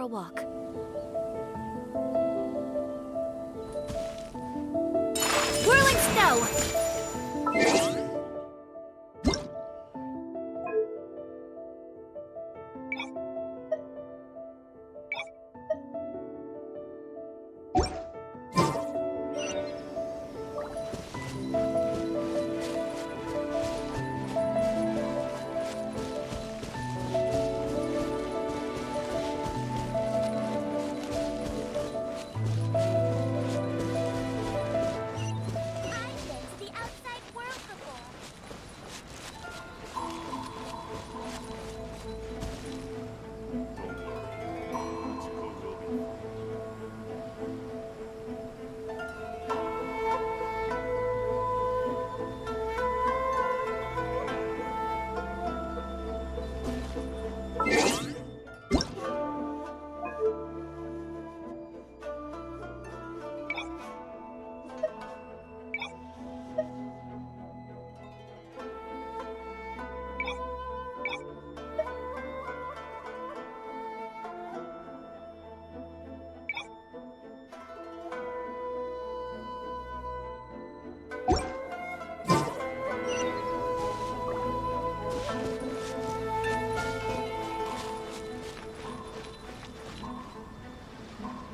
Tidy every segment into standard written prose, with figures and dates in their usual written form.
a walk. Whirling snow!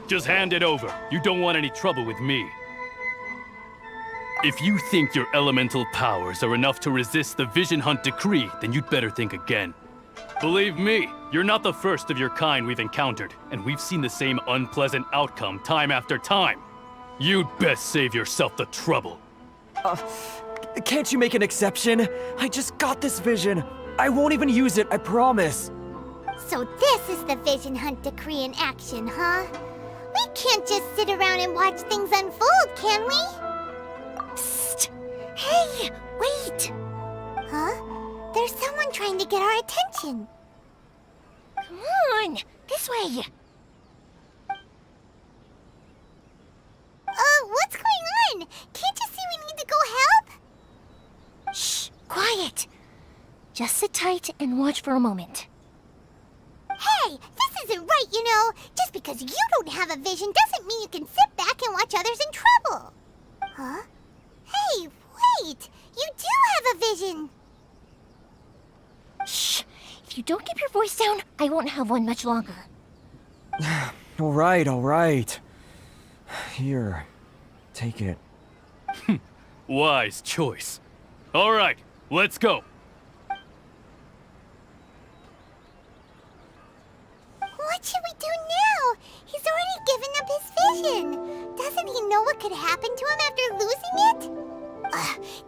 Just hand it over. You don't want any trouble with me. If you think your elemental powers are enough to resist the Vision Hunt decree, then you'd better think again. Believe me, you're not the first of your kind we've encountered, and we've seen the same unpleasant outcome time after time. You'd best save yourself the trouble. Can't you make an exception? I just got this vision. I won't even use it, I promise. So this is the Vision Hunt decree in action, huh? We can't just sit around and watch things unfold, can we? Psst! Hey, wait! Huh? There's someone trying to get our attention. Come on, this way. What's going on? Can't you see we need to go help? Shh, quiet. Just sit tight and watch for a moment. Hey, this isn't right, you know. Just because you don't have a vision doesn't mean you can sit back and watch others in trouble. Huh? Hey, wait! You do have a vision! Shh! If you don't keep your voice down, I won't have one much longer. All right. Here, take it. Wise choice. All right, let's go. What should we do now? He's already given up his vision. Doesn't he know what could happen to him after losing it?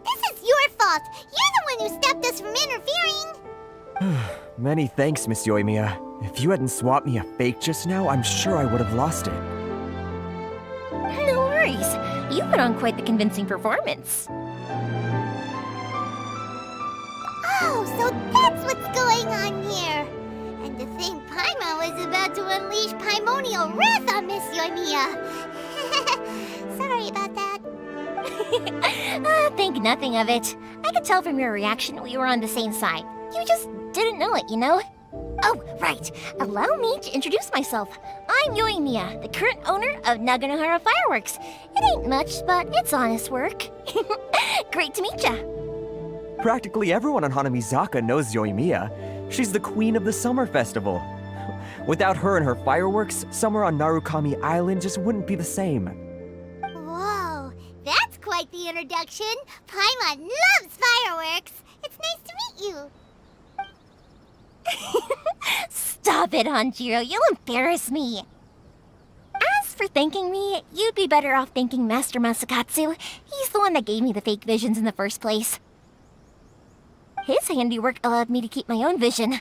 This is your fault. You're the one who stopped us from interfering. Many thanks, Miss Yoimiya. If you hadn't swapped me a fake just now, I'm sure I would have lost it. No worries. You put on quite the convincing performance. Oh, so that's what's going on here. And to think Paimon was about to unleash Paimonial wrath on Miss Yoimiya. Sorry about that. Think nothing of it. I could tell from your reaction we were on the same side. You just didn't know it, you know? Oh, right. Allow me to introduce myself. I'm Yoimiya, the current owner of Naganohara Fireworks. It ain't much, but it's honest work. Great to meet ya. Practically everyone on Hanamizaka knows Yoimiya. She's the queen of the summer festival. Without her and her fireworks, summer on Narukami Island just wouldn't be the same. Whoa, that's quite the introduction. Paimon loves fireworks. It's nice to meet you. Stop it, Hanjiro. You'll embarrass me. As for thanking me, you'd be better off thanking Master Masakatsu. He's the one that gave me the fake visions in the first place. His handiwork allowed me to keep my own vision.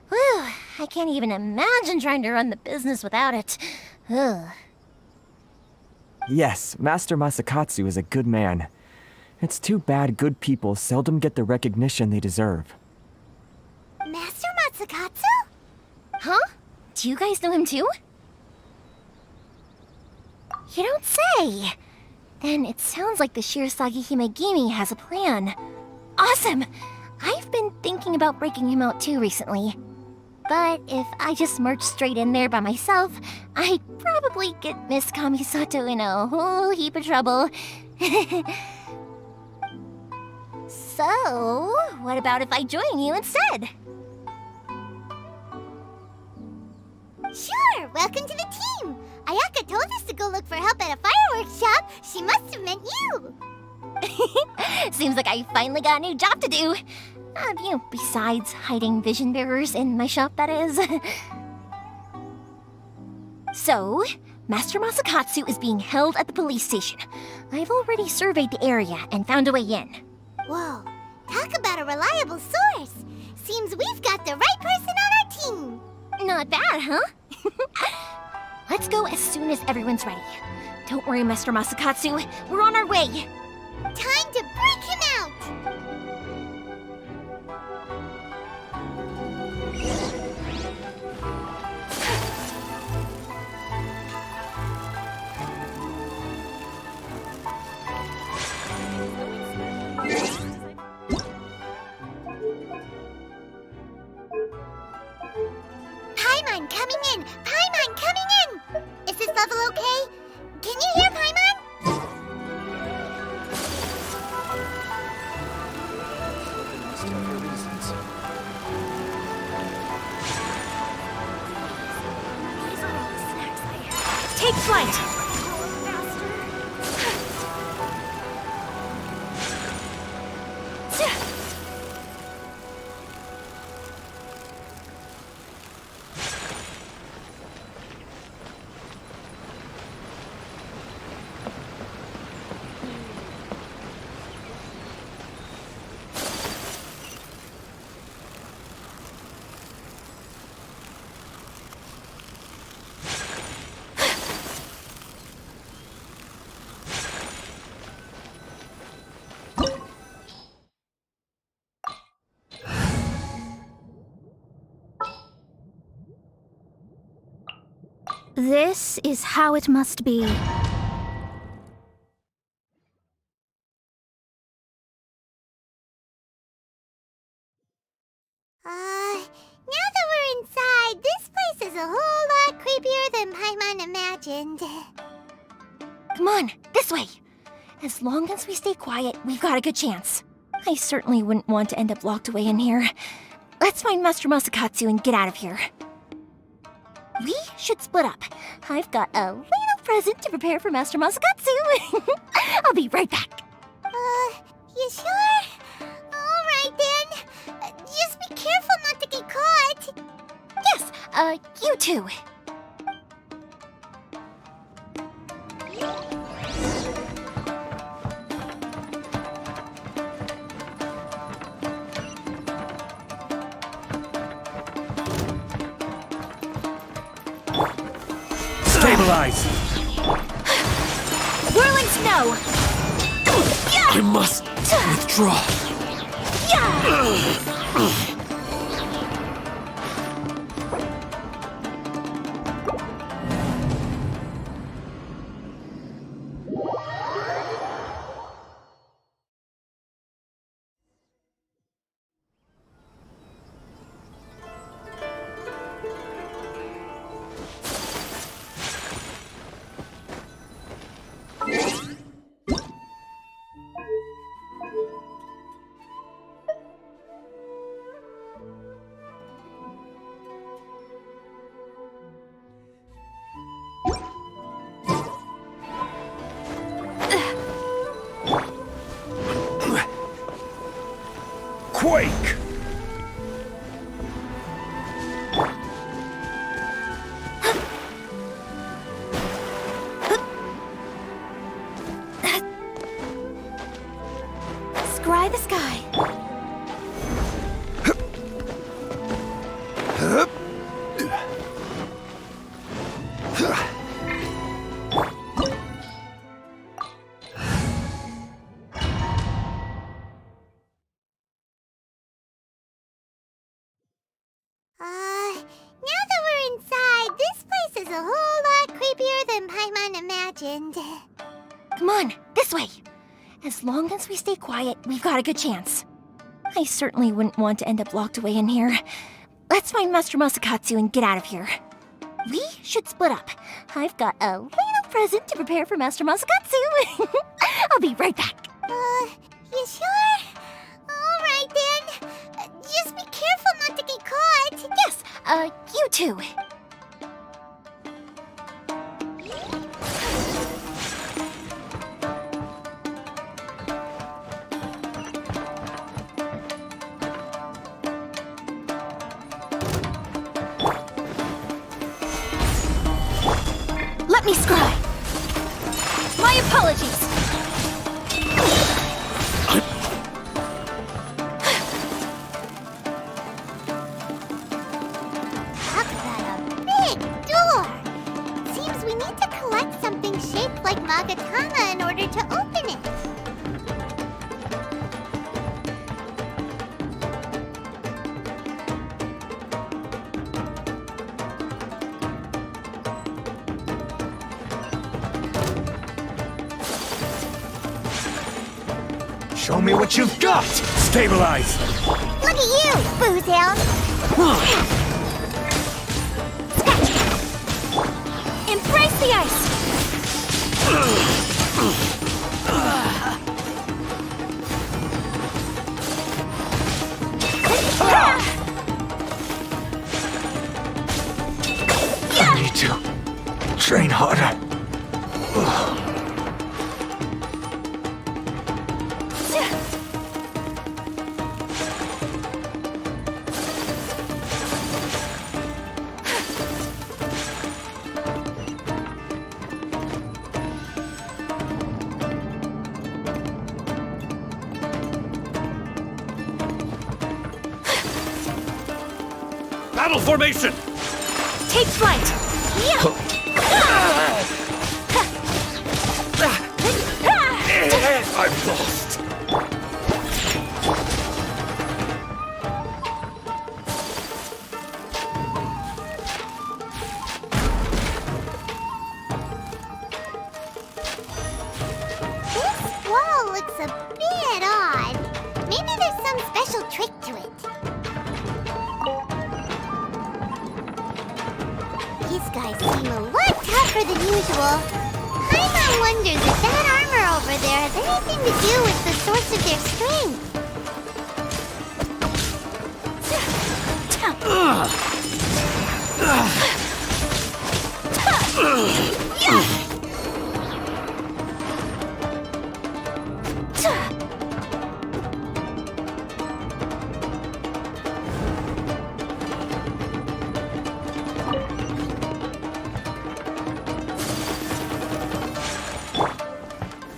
Whew, I can't even imagine trying to run the business without it. Ugh. Yes, Master Masakatsu is a good man. It's too bad good people seldom get the recognition they deserve. Master Masakatsu? Huh? Do you guys know him too? You don't say! Then it sounds like the Shirasagi Himegimi has a plan. Awesome! I've been thinking about breaking him out too recently. But if I just marched straight in there by myself, I'd probably get Miss Kamisato in a whole heap of trouble. So, what about if I join you instead? Sure, welcome to the team. Ayaka told us to go look for help at a fireworks shop. She must have meant you. Seems like I finally got a new job to do. Besides hiding vision bearers in my shop, that is. So, Master Masakatsu is being held at the police station. I've already surveyed the area and found a way in. Whoa, talk about a reliable source. Seems we've got the right person on our team. Not bad, huh? Let's go as soon as everyone's ready. Don't worry, Master Masakatsu. We're on our way. Time to break him out. Paimon coming in! Paimon coming in! Is this level okay? Can you hear Paimon? Take flight! This is how it must be. Now that we're inside, this place is a whole lot creepier than Paimon imagined. Come on, this way. As long as we stay quiet, we've got a good chance. I certainly wouldn't want to end up locked away in here. Let's find Master Masakatsu and get out of here. We should split up. I've got a little present to prepare for Master Masakatsu. I'll be right back. You sure? Alright then. Just be careful not to get caught. Yes, you too. Stabilize! Whirling snow! I must withdraw. Quake! Scry the sky. Now that we're inside, this place is a whole lot creepier than Paimon imagined. Come on, this way. As long as we stay quiet, we've got a good chance. I certainly wouldn't want to end up locked away in here. let's find Master Masakatsu and get out of here. We should split up. I've got a little present to prepare for Master Masakatsu. I'll be right back. You sure? Alright then. Just be careful not to get caught. Yes, you too. Let me scry. My apologies. Look at a big door. Seems we need to collect something shaped like Magatama in order to open it. Show me what you've got! Stabilize! Look at you, booze hound. Embrace the ice. I need to train harder. Battle formation! Take flight. I've lost. This wall looks a bit odd. Maybe there's some special trick to it. These guys seem a lot tougher than usual. Paimon wonders if that armor over there has anything to do with the source of their strength.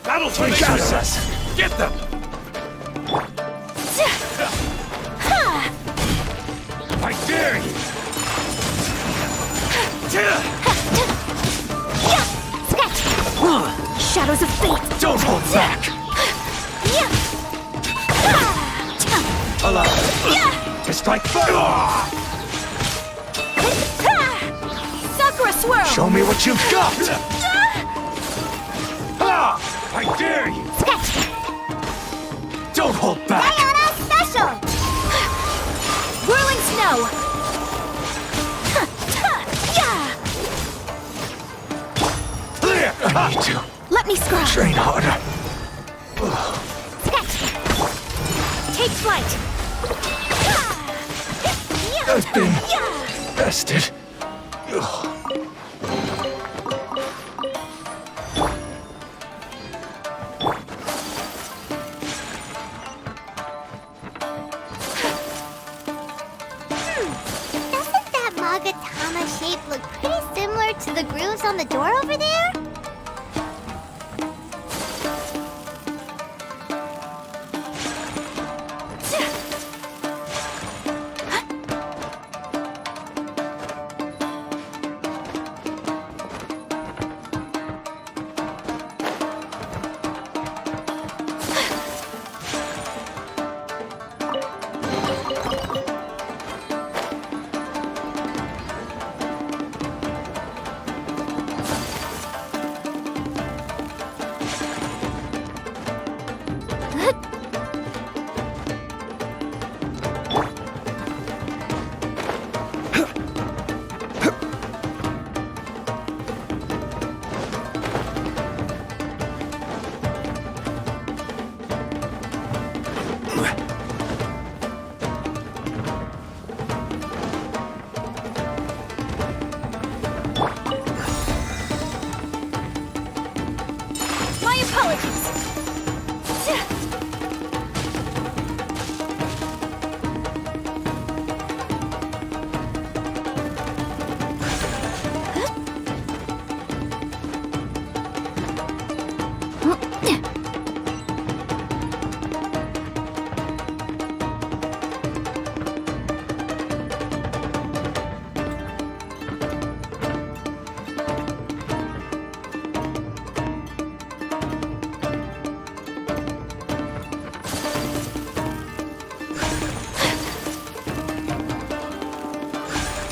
Battle formation! Get them! I dare you! Shadows of fate. Don't hold back! Allow to strike first! Sakura swirl. Show me what you've got! I dare you! Don't hold back! Diana Special! Whirling snow. I need to Let me scry. train harder. Take flight. I've been bested. Doesn't that Magatama shape look pretty similar to the grooves on the door over there?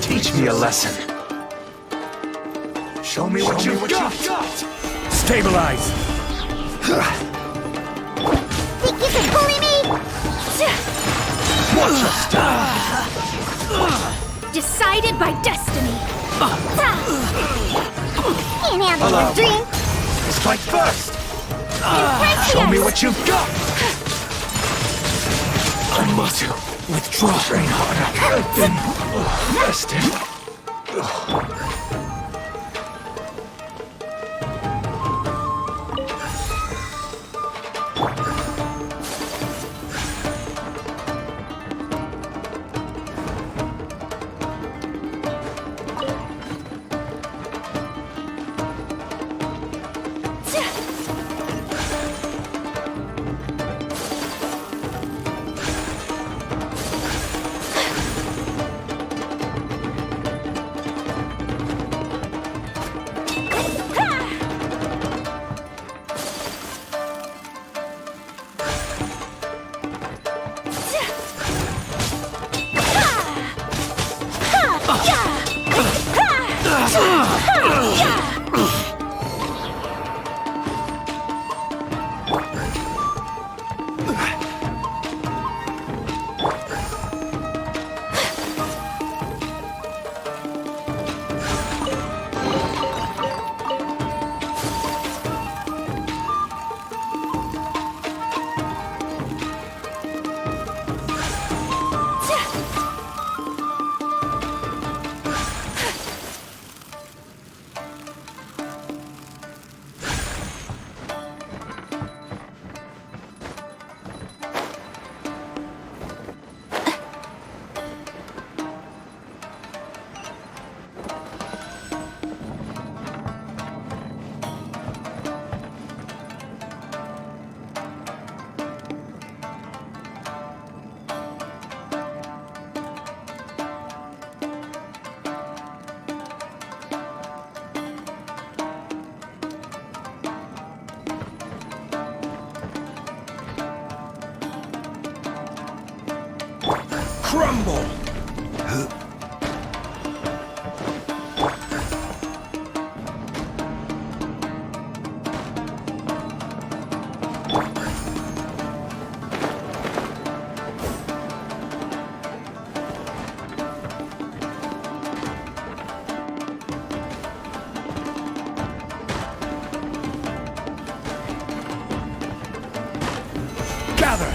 Teach me a lesson. Show me what you've got. Stabilize. Think you can bully me? Watch your style. Decided by destiny. Can't handle a drink. Strike first. Show me what you've got. I must withdraw. Train harder. I've been rested. Crumble! Gather!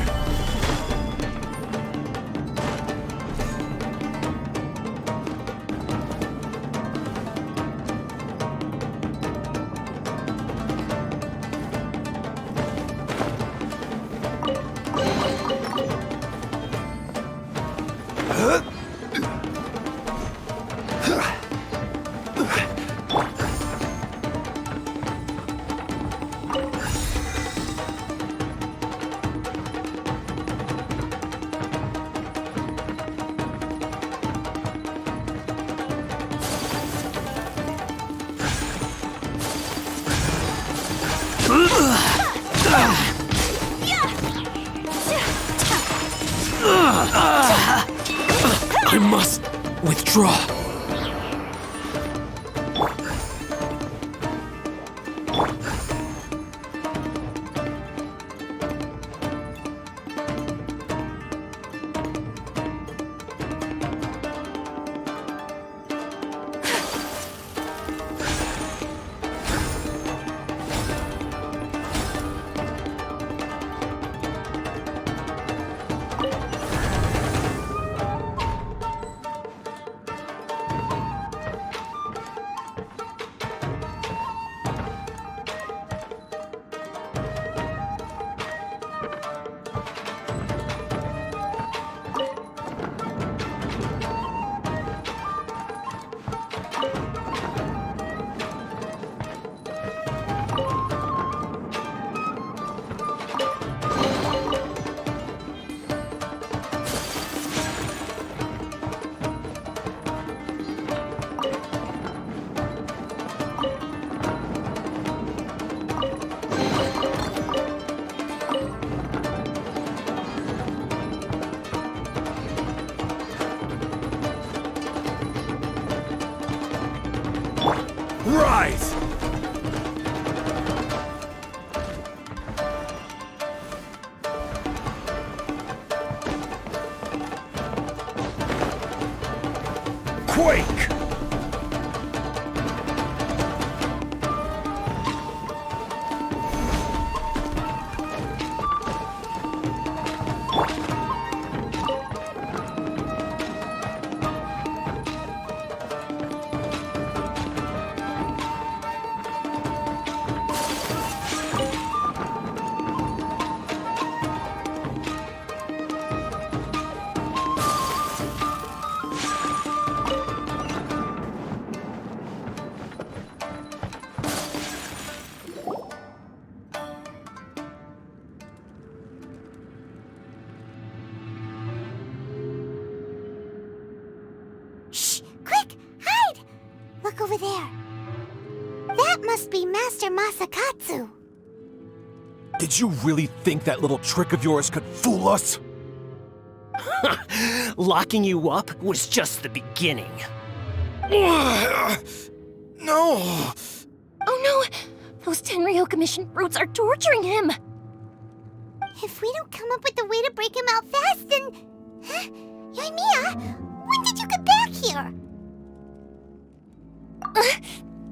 I must withdraw. quake! Shh! Quick! Hide! Look over there. That must be Master Masakatsu. Did you really think that little trick of yours could fool us? Locking you up was just the beginning. No! Oh no! Those Tenryo Commission brutes are torturing him! If we don't come up with a way to break him out fast, then... Huh? Yoimiya, when did you get back here?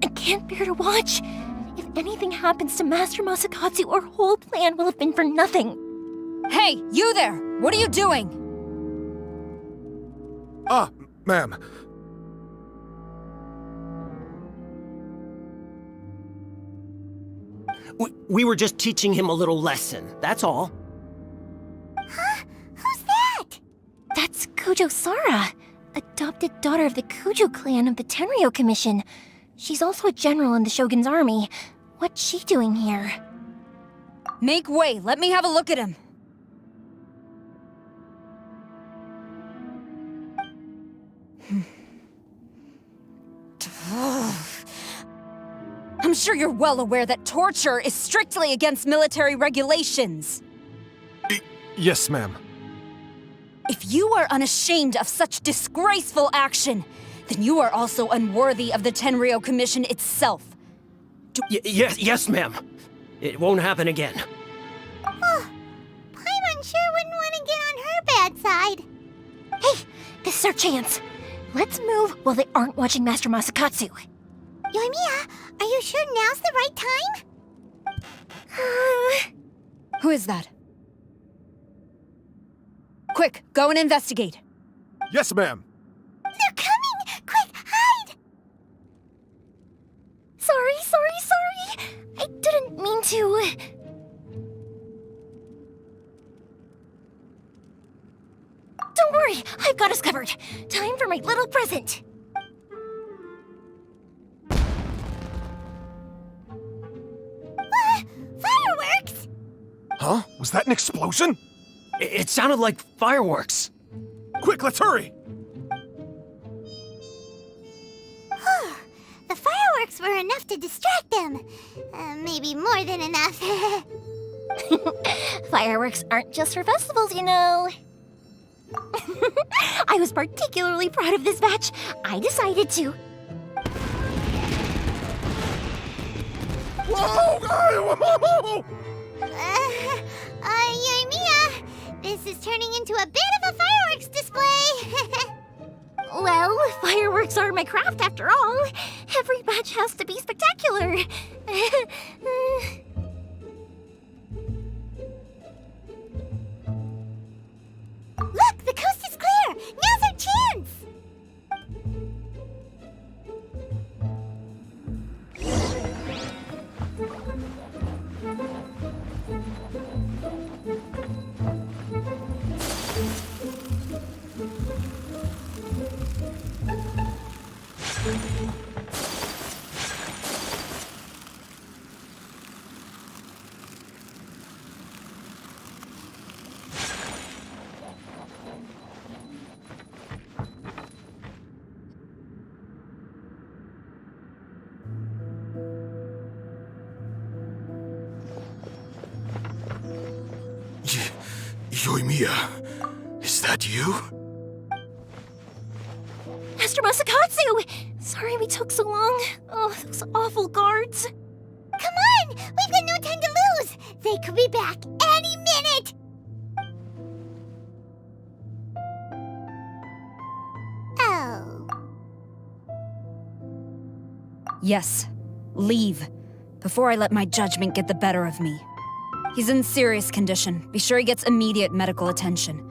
I can't bear to watch. If anything happens to Master Masakatsu, our whole plan will have been for nothing. Hey, you there! What are you doing? Ah, ma'am. We were just teaching him a little lesson, that's all. Huh? Who's that? That's Kujo Sara, adopted daughter of the Kujo clan of the Tenryo Commission. She's also a general in the Shogun's army. What's she doing here? Make way, let me have a look at him. I'm sure you're well aware that torture is strictly against military regulations. Yes, ma'am. If you are unashamed of such disgraceful action, then you are also unworthy of the Tenryo Commission itself. Yes, ma'am. It won't happen again. Oh, Paimon sure wouldn't want to get on her bad side. Hey, this is our chance. Let's move while they aren't watching Master Masakatsu. Yoimiya, are you sure now's the right time? Who is that? Quick, go and investigate. Yes, ma'am. They're coming! Quick, hide! Sorry. I didn't mean to. Don't worry, I've got us covered. Time for my little present. Fireworks! Huh? Was that an explosion? It sounded like fireworks. Quick, let's hurry! The fireworks were enough to distract them. Maybe more than enough. Fireworks aren't just for festivals, you know. I was particularly proud of this batch. I decided to. Whoa! Yoimiya, this is turning into a bit of a fireworks display. Well, fireworks are my craft after all. Every batch has to be spectacular. Look, the coast is clear. Now's our chance. Yoimiya, is that you? Master Masakatsu! Sorry we took so long. Oh, those awful guards. Come on! We've got no time to lose! They could be back any minute! Oh. Yes, leave, before I let my judgment get the better of me. He's in serious condition. Be sure he gets immediate medical attention.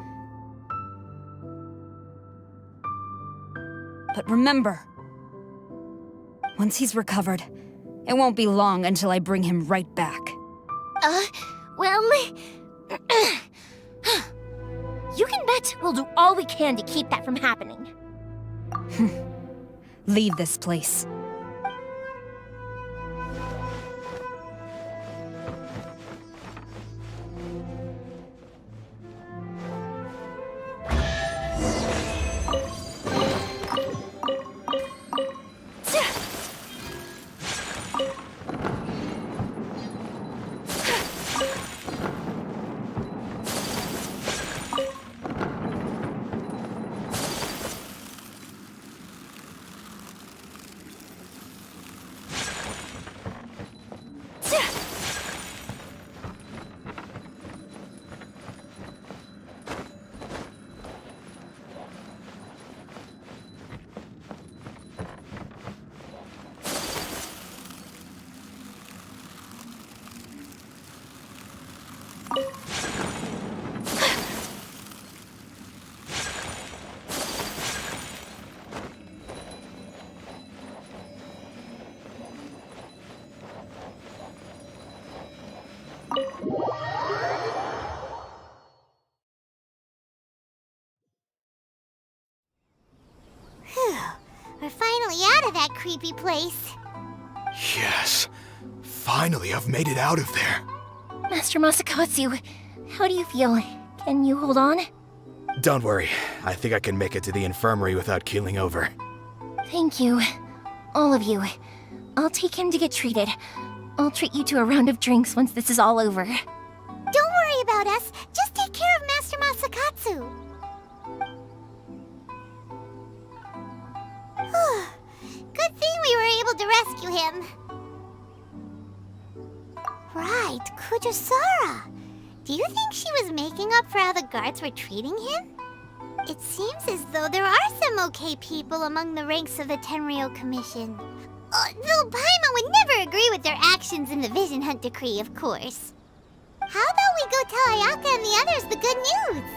But remember, once he's recovered, it won't be long until I bring him right back. Well... You can bet we'll do all we can to keep that from happening. Leave this place. We're finally out of that creepy place. Yes. Finally, I've made it out of there. Master Masakatsu, how do you feel? Can you hold on? Don't worry. I think I can make it to the infirmary without keeling over. Thank you. All of you. I'll take him to get treated. I'll treat you to a round of drinks once this is all over. Don't worry about us. Just take care of Master Masakatsu. Good thing we were able to rescue him. Right, Kujosara. Do you think she was making up for how the guards were treating him? It seems as though there are some okay people among the ranks of the Tenryou Commission. Though Paimon would never agree with their actions in the Vision Hunt Decree, of course. How about we go tell Ayaka and the others the good news?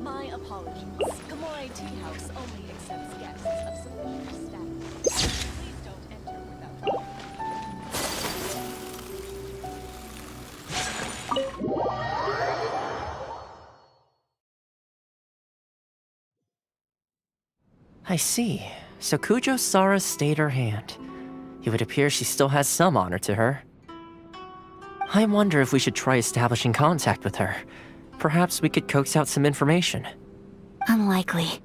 My apologies. Gamore Tea House only accepts guests of superior status. Please don't enter without. I see. So Kujosara stayed her hand. It would appear she still has some honor to her. I wonder if we should try establishing contact with her. Perhaps we could coax out some information. Unlikely.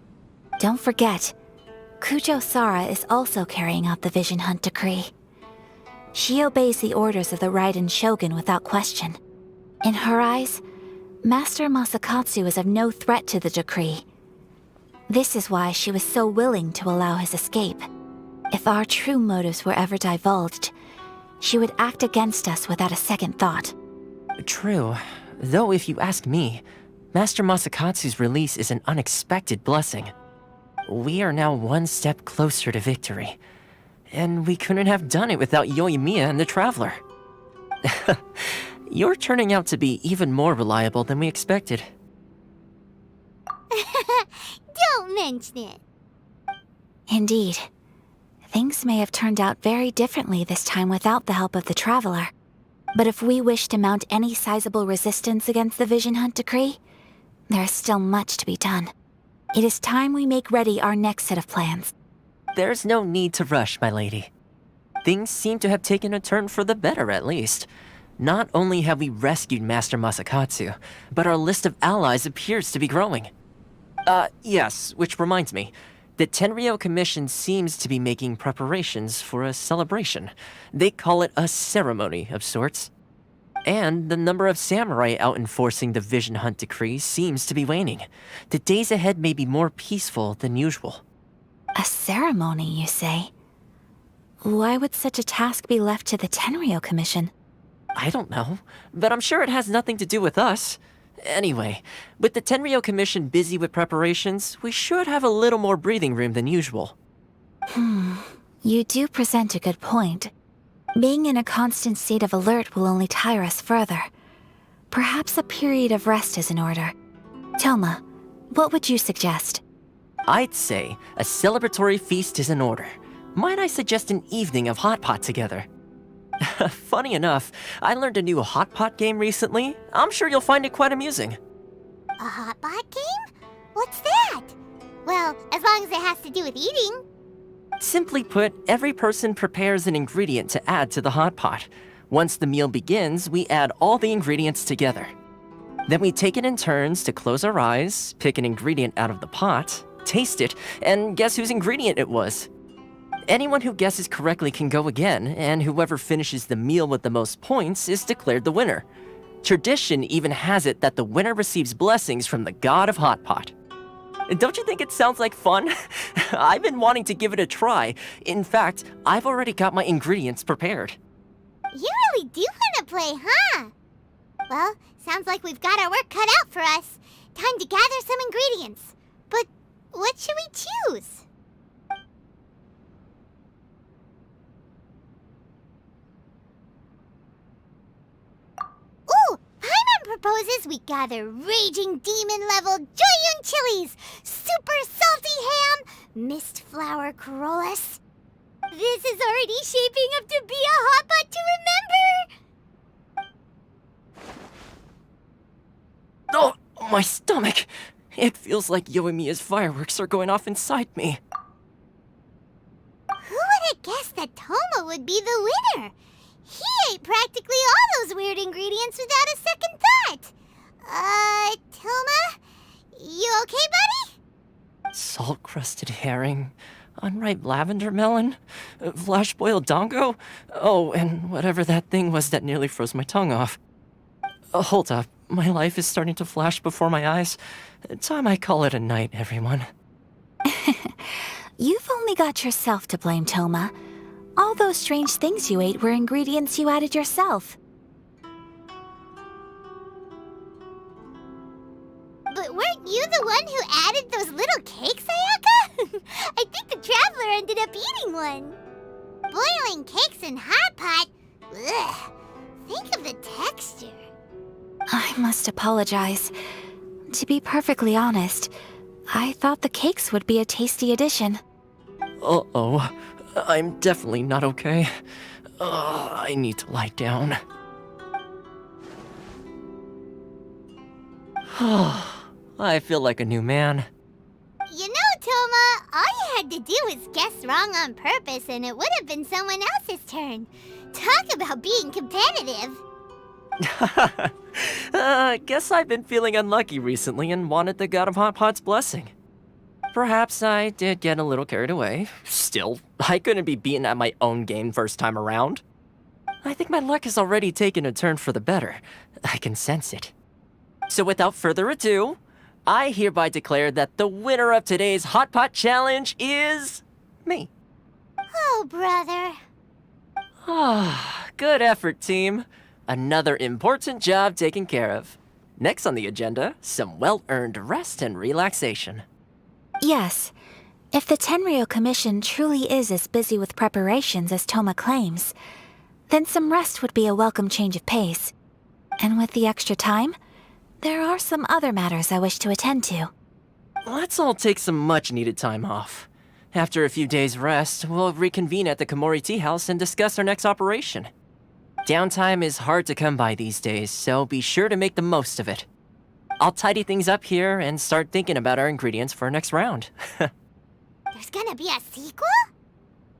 Don't forget, Kujo Sara is also carrying out the Vision Hunt decree. She obeys the orders of the Raiden Shogun without question. In her eyes, Master Masakatsu is of no threat to the decree. This is why she was so willing to allow his escape. If our true motives were ever divulged, she would act against us without a second thought. True. Though if you ask me, Master Masakatsu's release is an unexpected blessing. We are now one step closer to victory. And we couldn't have done it without Yoimiya and the Traveler. You're turning out to be even more reliable than we expected. Don't mention it. Indeed. Things may have turned out very differently this time without the help of the Traveler. But if we wish to mount any sizable resistance against the Vision Hunt decree, there is still much to be done. It is time we make ready our next set of plans. There's no need to rush, my lady. Things seem to have taken a turn for the better, at least. Not only have we rescued Master Masakatsu, but our list of allies appears to be growing. Yes, which reminds me. The Tenryou Commission seems to be making preparations for a celebration. They call it a ceremony of sorts. And the number of samurai out enforcing the Vision Hunt decree seems to be waning. The days ahead may be more peaceful than usual. A ceremony, you say? Why would such a task be left to the Tenryou Commission? I don't know, but I'm sure it has nothing to do with us. Anyway, with the Tenryou Commission busy with preparations, we should have a little more breathing room than usual. You do present a good point. Being in a constant state of alert will only tire us further. Perhaps a period of rest is in order. Toma, what would you suggest? I'd say a celebratory feast is in order. Might I suggest an evening of hot pot together? Funny enough, I learned a new hot pot game recently. I'm sure you'll find it quite amusing. A hot pot game? What's that? Well, as long as it has to do with eating. Simply put, every person prepares an ingredient to add to the hot pot. Once the meal begins, we add all the ingredients together. Then we take it in turns to close our eyes, pick an ingredient out of the pot, taste it, and guess whose ingredient it was. Anyone who guesses correctly can go again, and whoever finishes the meal with the most points is declared the winner. Tradition even has it that the winner receives blessings from the god of hot pot. Don't you think it sounds like fun? I've been wanting to give it a try. In fact, I've already got my ingredients prepared. You really do want to play, huh? Well, sounds like we've got our work cut out for us. Time to gather some ingredients. But what should we choose? Ooh! Paimon proposes we gather raging demon-level Joyun chilies, super salty ham, mist flower corollas. This is already shaping up to be a hot pot to remember! Oh, my stomach! It feels like Yoimiya's fireworks are going off inside me. Who would have guessed that Toma would be the winner? He ate practically all those weird ingredients without a second thought. Toma? You okay, buddy? Salt-crusted herring, unripe lavender melon, flash-boiled dango, oh, and whatever that thing was that nearly froze my tongue off. Hold up, my life is starting to flash before my eyes. Time I call it a night, everyone. You've only got yourself to blame, Toma. All those strange things you ate were ingredients you added yourself. But weren't you the one who added those little cakes, Ayaka? I think the Traveler ended up eating one. Boiling cakes in hot pot? Ugh. Think of the texture. I must apologize. To be perfectly honest, I thought the cakes would be a tasty addition. Uh-oh. I'm definitely not okay. I need to lie down. I feel like a new man. You know, Toma, all you had to do was guess wrong on purpose and it would have been someone else's turn. Talk about being competitive. Guess I've been feeling unlucky recently and wanted the god of hot pot's blessing. Perhaps I did get a little carried away. Still, I couldn't be beaten at my own game first time around. I think my luck has already taken a turn for the better. I can sense it. So without further ado, I hereby declare that the winner of today's Hot Pot Challenge is... me. Oh, brother. Ah, good effort, team. Another important job taken care of. Next on the agenda, some well-earned rest and relaxation. Yes. If the Tenryou Commission truly is as busy with preparations as Toma claims, then some rest would be a welcome change of pace. And with the extra time, there are some other matters I wish to attend to. Let's all take some much-needed time off. After a few days' rest, we'll reconvene at the Komori Tea House and discuss our next operation. Downtime is hard to come by these days, so be sure to make the most of it. I'll tidy things up here and start thinking about our ingredients for our next round. There's gonna be a sequel?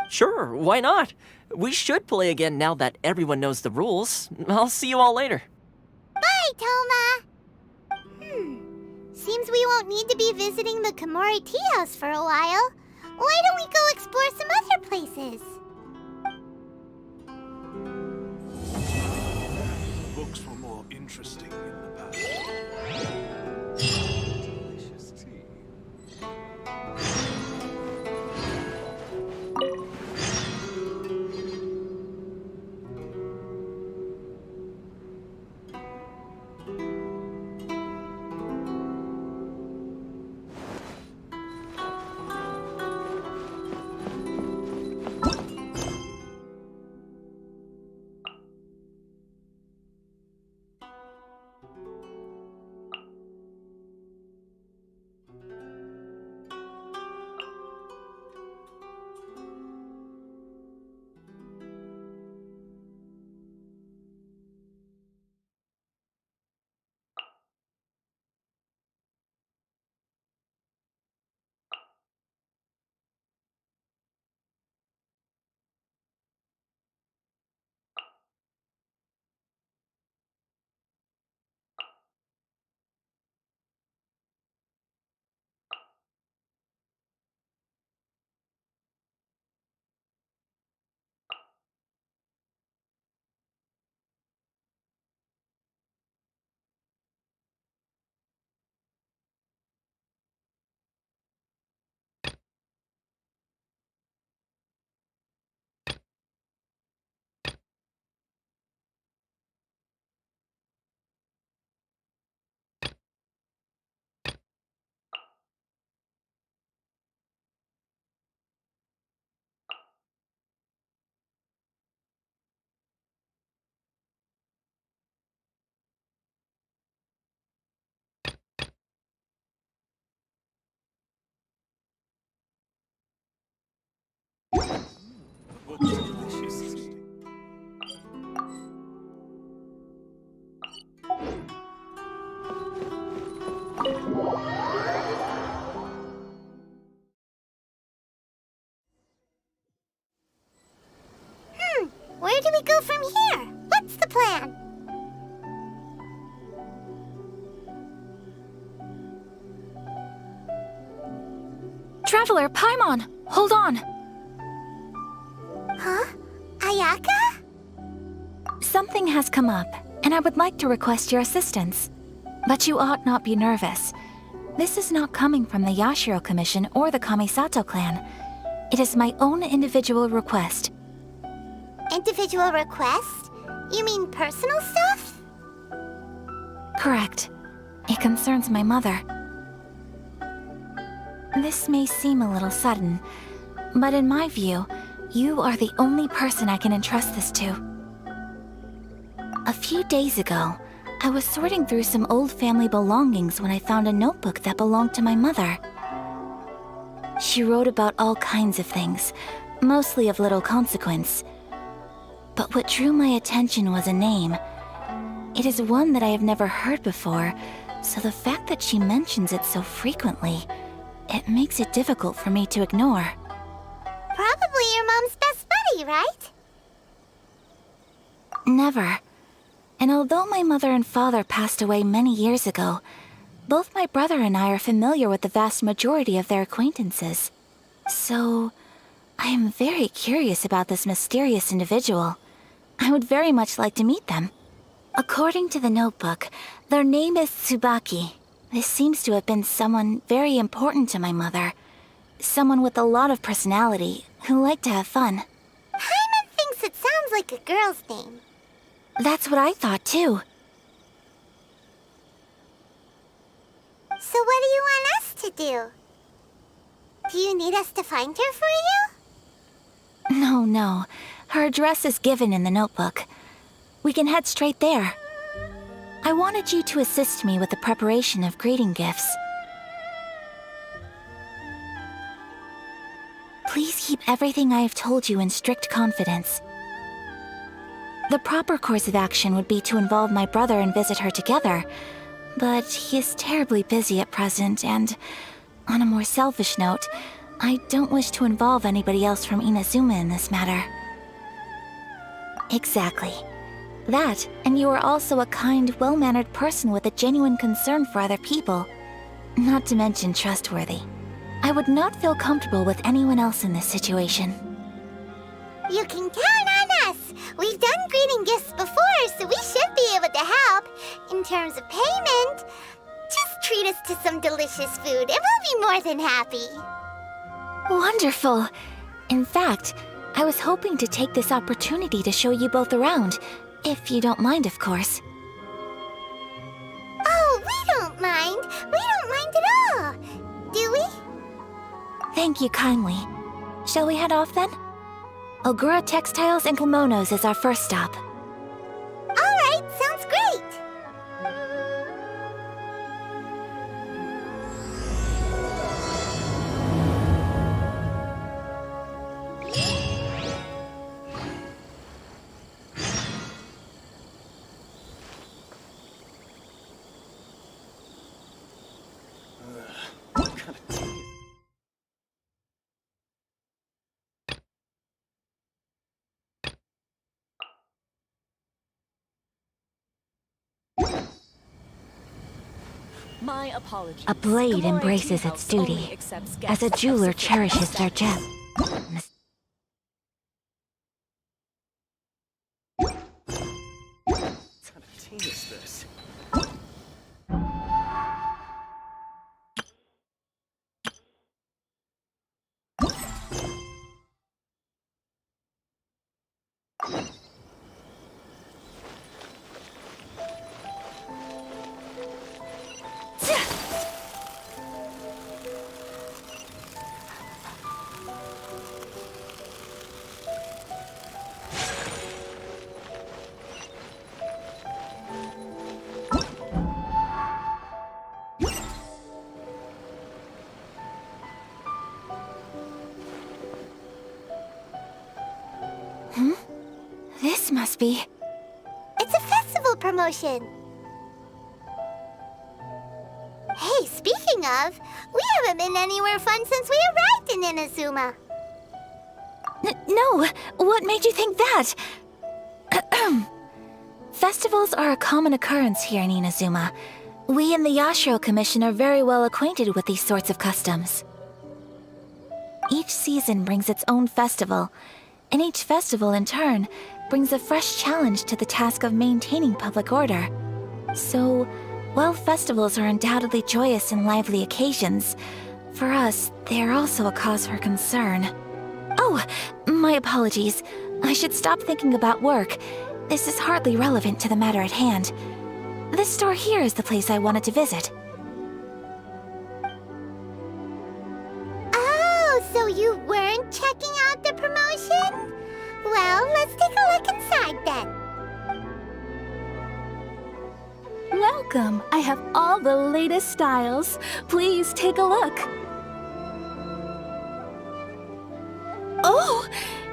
Sure, why not? We should play again now that everyone knows the rules. I'll see you all later. Bye, Toma! Seems we won't need to be visiting the Komori Tea House for a while. Why don't we go explore some other places? Books were more interesting in the past. Delicious tea. What delicious tea. Where do we go from here? What's the plan? Traveler, Paimon, hold on. Huh? Ayaka? Something has come up, and I would like to request your assistance. But you ought not be nervous. This is not coming from the Yashiro Commission or the Kamisato clan. It is my own individual request. Individual request? You mean personal stuff? Correct. It concerns my mother. This may seem a little sudden, but in my view, you are the only person I can entrust this to. A few days ago, I was sorting through some old family belongings when I found a notebook that belonged to my mother. She wrote about all kinds of things, mostly of little consequence. But what drew my attention was a name. It is one that I have never heard before, so the fact that she mentions it so frequently, it makes it difficult for me to ignore. Probably your mom's best buddy, right? Never. And although my mother and father passed away many years ago, Both my brother and I are familiar with the vast majority of their acquaintances. So, I am very curious about this mysterious individual. I would very much like to meet them. According to the notebook, their name is Tsubaki. This seems to have been someone very important to my mother. Someone with a lot of personality, who liked to have fun. Paimon thinks it sounds like a girl's name. That's what I thought too. So what do you want us to do? Do you need us to find her for you? No. Her address is given in the notebook. We can head straight there. I wanted you to assist me with the preparation of greeting gifts. Please keep everything I have told you in strict confidence. The proper course of action would be to involve my brother and visit her together, but he is terribly busy at present, and on a more selfish note, I don't wish to involve anybody else from Inazuma in this matter. Exactly. That, and you are also a kind, well-mannered person with a genuine concern for other people. Not to mention trustworthy. I would not feel comfortable with anyone else in this situation. You can count on us! We've done greeting gifts before, so we should be able to help. In terms of payment, just treat us to some delicious food and we'll be more than happy. Wonderful! In fact, I was hoping to take this opportunity to show you both around, if you don't mind, of course. Oh, we don't mind. We don't mind at all. Do we? Thank you kindly. Shall we head off then? Ogura Textiles and Kimonos is our first stop. All right, sounds great. My apologies. A blade Gamora embraces Tea its House only duty, accepts as a guests of jeweler sufficient cherishes their status. gem. What kind of tea is this? This must be... It's a festival promotion. Hey, speaking of, we haven't been anywhere fun since we arrived in Inazuma. No! What made you think that? Festivals are a common occurrence here in Inazuma. We in the Yashiro Commission are very well acquainted with these sorts of customs. Each season brings its own festival, and each festival in turn brings a fresh challenge to the task of maintaining public order. So, while festivals are undoubtedly joyous and lively occasions, for us, they are also a cause for concern. Oh, my apologies. I should stop thinking about work. This is hardly relevant to the matter at hand. This store here is the place I wanted to visit. Oh, so you weren't checking out the promotion? Well, let's take a look inside then. Welcome. I have all the latest styles. Please take a look. Oh,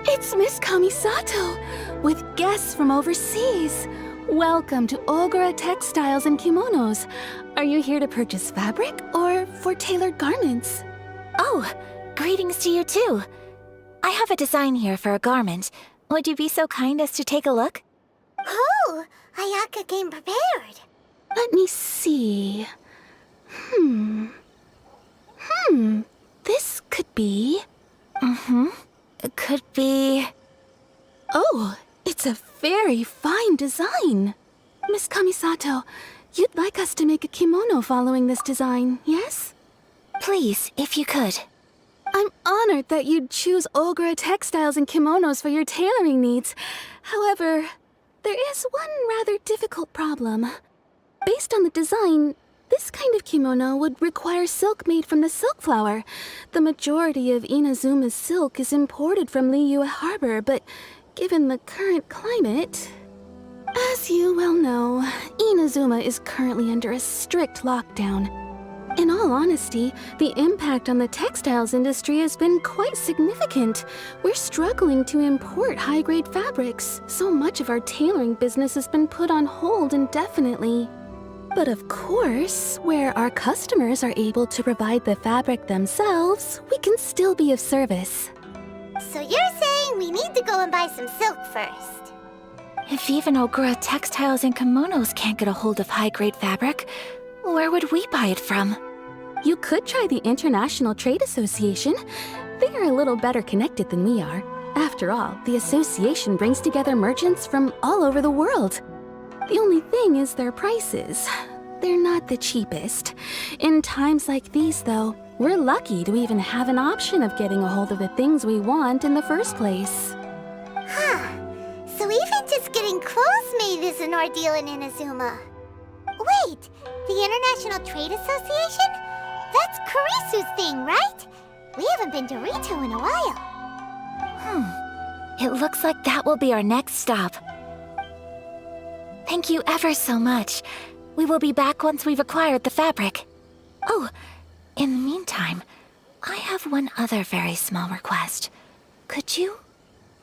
it's Miss Kamisato with guests from overseas. Welcome to Ogura Textiles and Kimonos. Are you here to purchase fabric or for tailored garments? Oh, greetings to you too. I have a design here for a garment. Would you be so kind as to take a look? Oh, Ayaka came prepared. Let me see. This could be... It could be... Oh, it's a very fine design. Miss Kamisato, you'd like us to make a kimono following this design, yes? Please, if you could. I'm honored that you'd choose Ogura textiles and kimonos for your tailoring needs. However, there is one rather difficult problem. Based on the design, this kind of kimono would require silk made from the silk flower. The majority of Inazuma's silk is imported from Liyue Harbor, but given the current climate... As you well know, Inazuma is currently under a strict lockdown. In all honesty, the impact on the textiles industry has been quite significant. We're struggling to import high-grade fabrics. So much of our tailoring business has been put on hold indefinitely. But of course, where our customers are able to provide the fabric themselves, we can still be of service. So you're saying we need to go and buy some silk first? If even Ogura textiles and kimonos can't get a hold of high-grade fabric, where would we buy it from? You could try the International Trade Association. They are a little better connected than we are. After all, the association brings together merchants from all over the world. The only thing is their prices. They're not the cheapest. In times like these, though, we're lucky to even have an option of getting a hold of the things we want in the first place. Huh. So even just getting clothes made is an ordeal in Inazuma. Wait, the International Trade Association? That's Kurisu's thing, right? We haven't been to Rito in a while. It looks like that will be our next stop. Thank you ever so much. We will be back once we've acquired the fabric. Oh, in the meantime, I have one other very small request. Could you?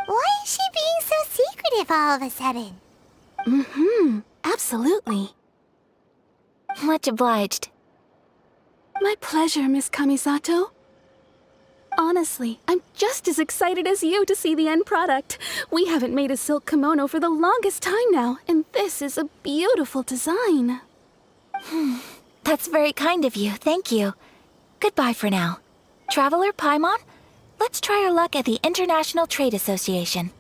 Why is she being so secretive all of a sudden? Absolutely. Much obliged. My pleasure, Miss Kamisato. Honestly, I'm just as excited as you to see the end product. We haven't made a silk kimono for the longest time now, and this is a beautiful design. That's very kind of you, thank you. Goodbye for now. Traveler Paimon, let's try our luck at the International Trade Association.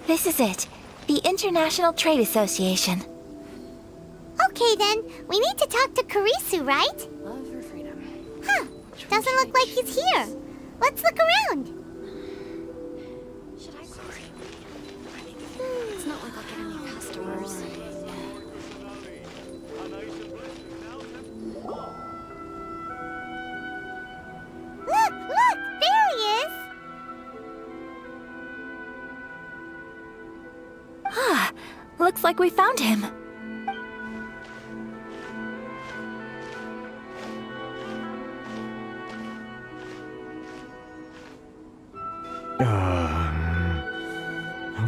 This is it. The International Trade Association. Okay then, we need to talk to Kurisu, right? Love for freedom. Huh, doesn't look like he's here. Let's look around. Should I sorry? It's not like I'll get any customers. Look, there he is. Looks like we found him.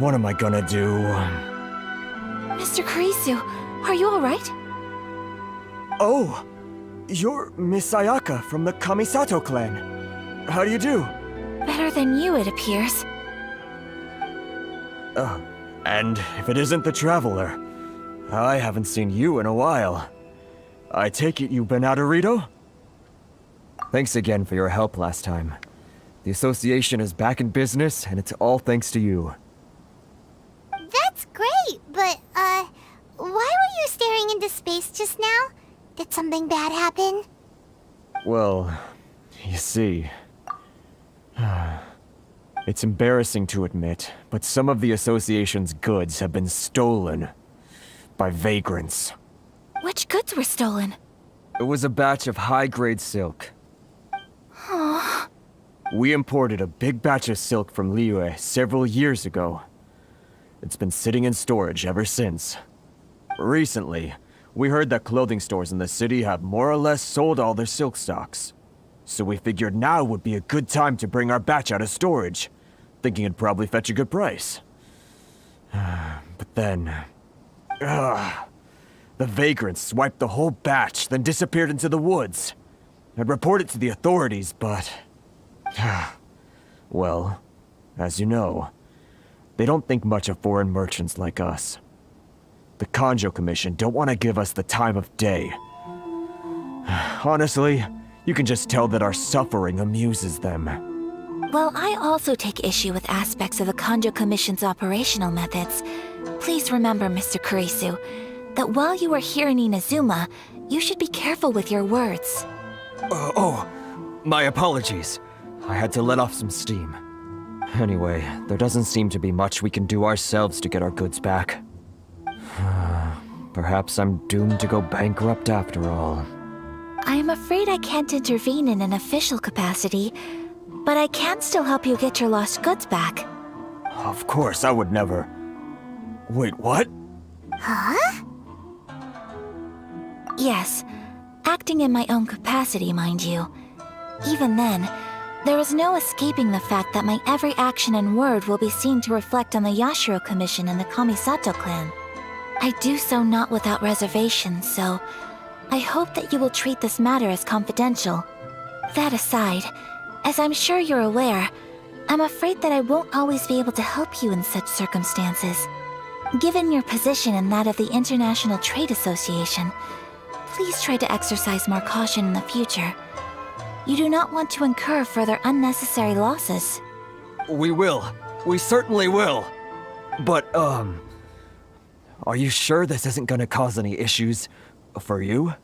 What am I gonna do? Mr. Kurisu, are you alright? Oh! You're Miss Ayaka from the Kamisato clan. How do you do? Better than you, it appears. And if it isn't the Traveler, I haven't seen you in a while. I take it you've been out of Rito? Thanks again for your help last time. The association is back in business, and it's all thanks to you. That's great, but, why were you staring into space just now? Did something bad happen? Well, you see... It's embarrassing to admit, but some of the association's goods have been stolen by vagrants. Which goods were stolen? It was a batch of high-grade silk. We imported a big batch of silk from Liyue several years ago. It's been sitting in storage ever since. Recently, we heard that clothing stores in the city have more or less sold all their silk stocks. So we figured now would be a good time to bring our batch out of storage, thinking it'd probably fetch a good price. But then... the vagrants swiped the whole batch, then disappeared into the woods. I'd reported to the authorities, but... well, as you know, they don't think much of foreign merchants like us. The Kanjo Commission don't want to give us the time of day. Honestly, you can just tell that our suffering amuses them. Well, I also take issue with aspects of the Kanjo Commission's operational methods. Please remember, Mr. Kurisu, that while you are here in Inazuma, you should be careful with your words. My apologies. I had to let off some steam. Anyway, there doesn't seem to be much we can do ourselves to get our goods back. Perhaps I'm doomed to go bankrupt after all. I am afraid I can't intervene in an official capacity, but I can still help you get your lost goods back. Of course, I would never... Wait, what? Huh? Yes, acting in my own capacity, mind you. Even then, there is no escaping the fact that my every action and word will be seen to reflect on the Yashiro Commission and the Kamisato clan. I do so not without reservations, so I hope that you will treat this matter as confidential. That aside, as I'm sure you're aware, I'm afraid that I won't always be able to help you in such circumstances. Given your position and that of the International Trade Association, please try to exercise more caution in the future. You do not want to incur further unnecessary losses. We will. We certainly will. But, are you sure this isn't gonna cause any issues for you?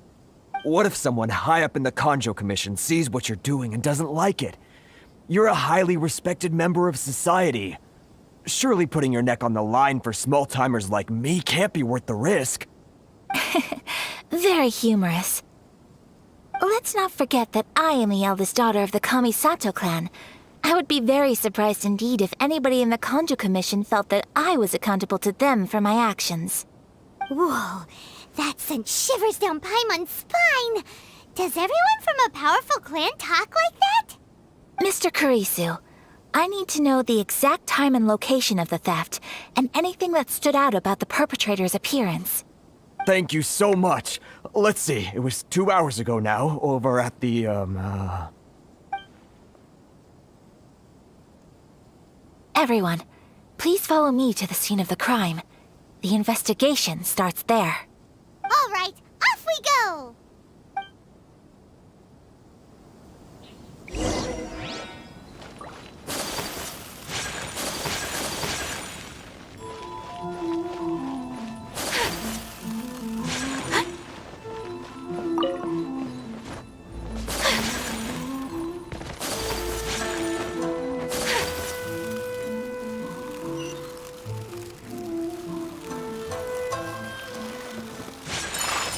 What if someone high up in the Kanjo Commission sees what you're doing and doesn't like it? You're a highly respected member of society. Surely putting your neck on the line for small-timers like me can't be worth the risk. Very humorous. Let's not forget that I am the eldest daughter of the Kamisato clan. I would be very surprised indeed if anybody in the Kanjo Commission felt that I was accountable to them for my actions. Whoa, that sent shivers down Paimon's spine! Does everyone from a powerful clan talk like that? Mr. Kurisu, I need to know the exact time and location of the theft, and anything that stood out about the perpetrator's appearance. Thank you so much. Let's see, it was 2 hours ago now, over at the, Everyone, please follow me to the scene of the crime. The investigation starts there. All right, off we go!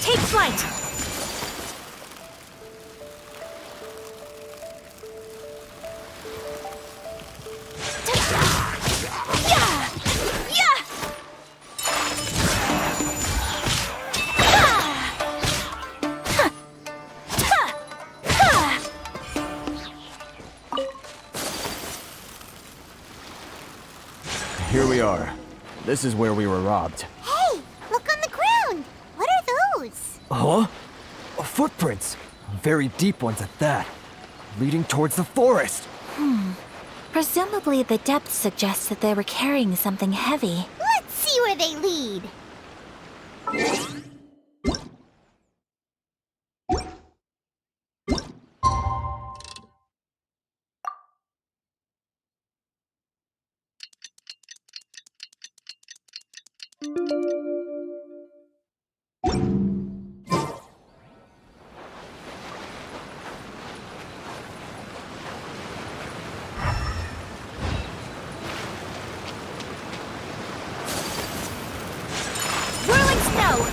Take flight! here we are. This is where we were robbed. Hey, look on the ground! What are those? Huh? Footprints. Very deep ones at that. Leading towards the forest. Presumably the depth suggests that they were carrying something heavy. Let's see where they lead. Whirling snow!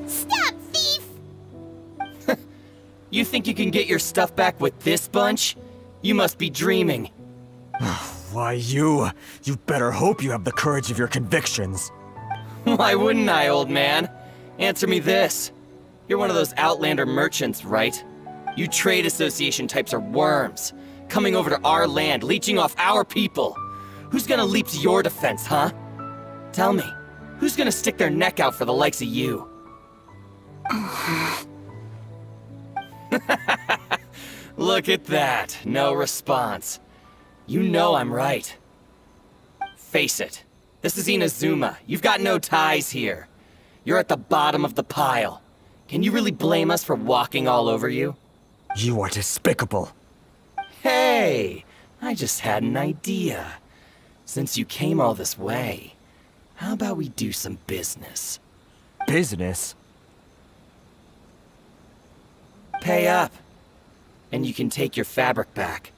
Stop, thief! You think you can get your stuff back with this bunch? You must be dreaming. Why, you better hope you have the courage of your convictions. Why wouldn't I, old man? Answer me this. You're one of those Outlander merchants, right? You trade association types are worms, coming over to our land, leeching off our people. Who's gonna leap to your defense, huh? Tell me, who's gonna stick their neck out for the likes of you? Look at that, no response. You know I'm right. Face it, this is Inazuma. You've got no ties here. You're at the bottom of the pile. Can you really blame us for walking all over you? You are despicable. Hey, I just had an idea. Since you came all this way, how about we do some business? Business? Pay up, and you can take your fabric back.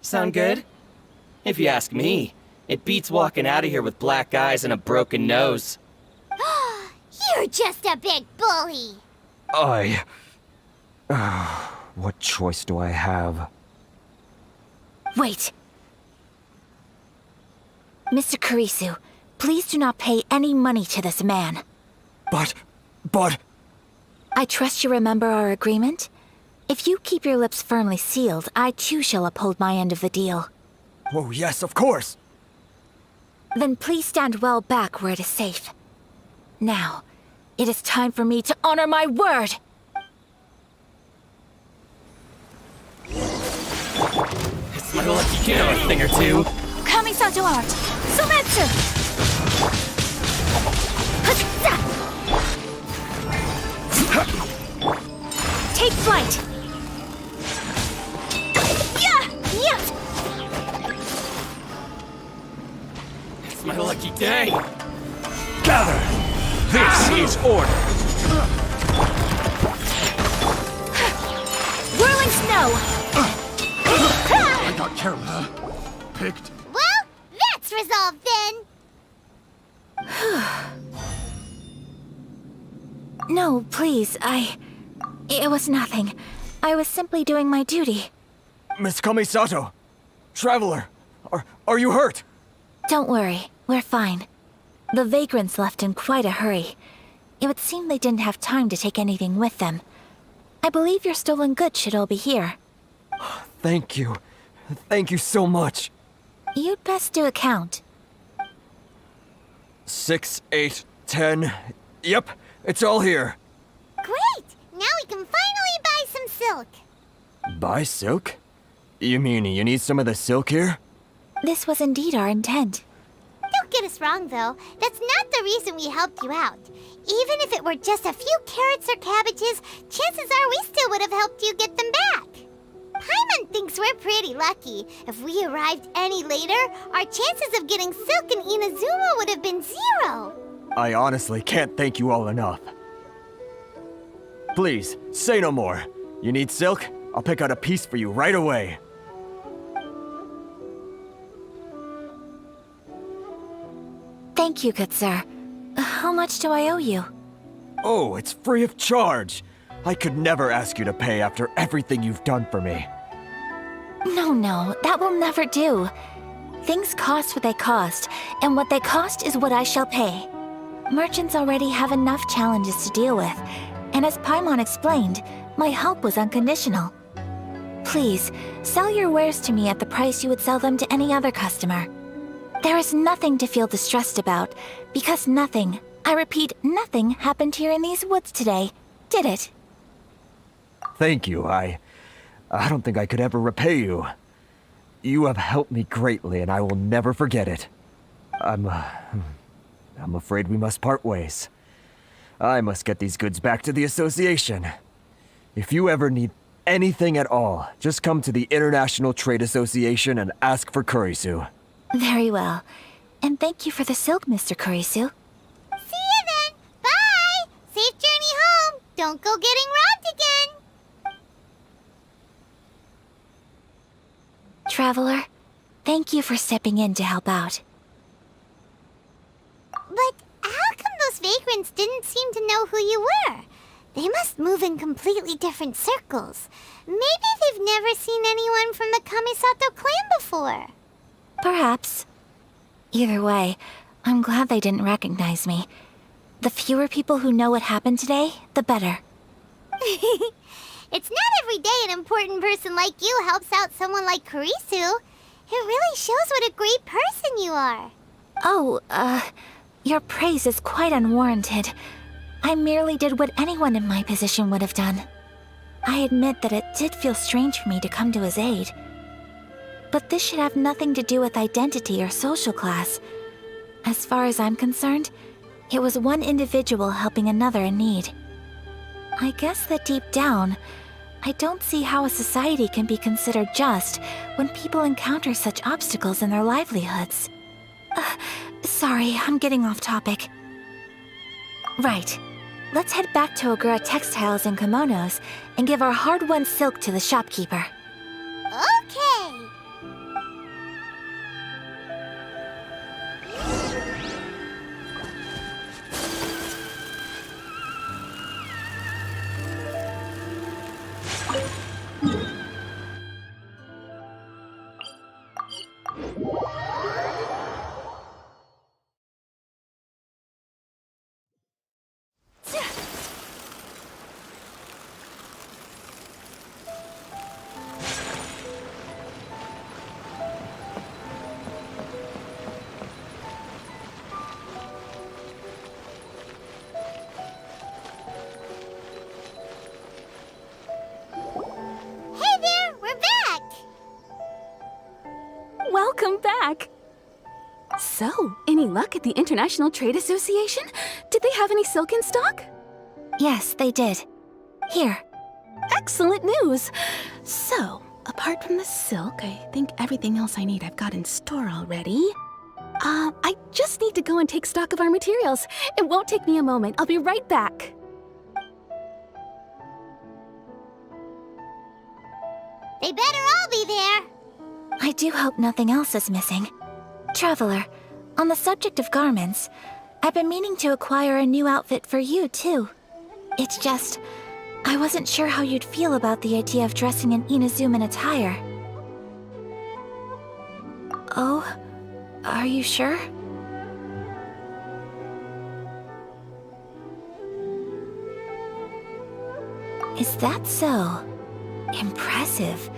Sound good? If you ask me, it beats walking out of here with black eyes and a broken nose. You're just a big bully! What choice do I have? Wait. Mr. Kurisu, please do not pay any money to this man. But... I trust you remember our agreement? If you keep your lips firmly sealed, I too shall uphold my end of the deal. Oh, yes, of course! Then please stand well back where it is safe. Now, it is time for me to honor my word! It's my lucky you know a thing or two. Kamisato art! Sumetsu! Take flight! It's my lucky day. Gather! This is order! Whirling snow! I got Kerala picked. Well, that's resolved then! No, please, It was nothing. I was simply doing my duty. Miss Kamisato! Traveler! Are you hurt? Don't worry, we're fine. The vagrants left in quite a hurry. It would seem they didn't have time to take anything with them. I believe your stolen goods should all be here. Thank you. Thank you so much. You'd best do a count. 6, 8, 10. Yep, it's all here. Great! Now we can finally buy some silk. Buy silk? You mean you need some of the silk here? This was indeed our intent. Don't get us wrong, though. That's not the reason we helped you out. Even if it were just a few carrots or cabbages, chances are we still would have helped you get them back. Paimon thinks we're pretty lucky. If we arrived any later, our chances of getting silk in Inazuma would have been 0. I honestly can't thank you all enough. Please, say no more. You need silk? I'll pick out a piece for you right away. Thank you, good sir. How much do I owe you? Oh, it's free of charge. I could never ask you to pay after everything you've done for me. No, that will never do. Things cost what they cost, and what they cost is what I shall pay. Merchants already have enough challenges to deal with, and as Paimon explained, my help was unconditional. Please, sell your wares to me at the price you would sell them to any other customer. There is nothing to feel distressed about, because nothing, I repeat, nothing happened here in these woods today, did it? Thank you. I don't think I could ever repay you. You have helped me greatly, and I will never forget it. I'm afraid we must part ways. I must get these goods back to the association. If you ever need anything at all, just come to the International Trade Association and ask for Kurisu. Very well. And thank you for the silk, Mr. Kurisu. See you then! Bye! Safe journey home! Don't go getting robbed again! Traveler, thank you for stepping in to help out. But how come those vagrants didn't seem to know who you were? They must move in completely different circles. Maybe they've never seen anyone from the Kamisato clan before. Perhaps. Either way, I'm glad they didn't recognize me. The fewer people who know what happened today, the better. It's not every day an important person like you helps out someone like Kurisu. It really shows what a great person you are. Oh, your praise is quite unwarranted. I merely did what anyone in my position would have done. I admit that it did feel strange for me to come to his aid. But this should have nothing to do with identity or social class. As far as I'm concerned, it was one individual helping another in need. I guess that deep down, I don't see how a society can be considered just when people encounter such obstacles in their livelihoods. Sorry, I'm getting off topic. Right. Let's head back to Ogura Textiles and Kimonos and give our hard-won silk to the shopkeeper. Okay! Hey there, we're back! Welcome back! So, any luck at the International Trade Association? Did they have any silk in stock? Yes, they did. Here. Excellent news! So, apart from the silk, I think everything else I need I've got in store already. I just need to go and take stock of our materials. It won't take me a moment. I'll be right back. They better all be there. I do hope nothing else is missing. Traveler, on the subject of garments, I've been meaning to acquire a new outfit for you, too. It's just, I wasn't sure how you'd feel about the idea of dressing in Inazuman attire. Oh, are you sure? Is that so? Impressive.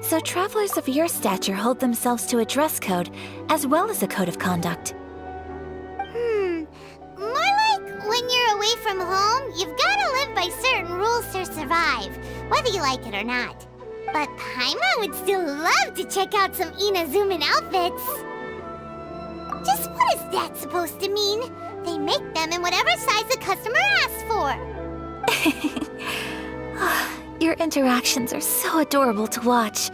So travelers of your stature hold themselves to a dress code, as well as a code of conduct. More like when you're away from home, you've gotta live by certain rules to survive, whether you like it or not. But Paimon would still love to check out some Inazuman outfits. Just what is that supposed to mean? They make them in whatever size the customer asks for. Your interactions are so adorable to watch.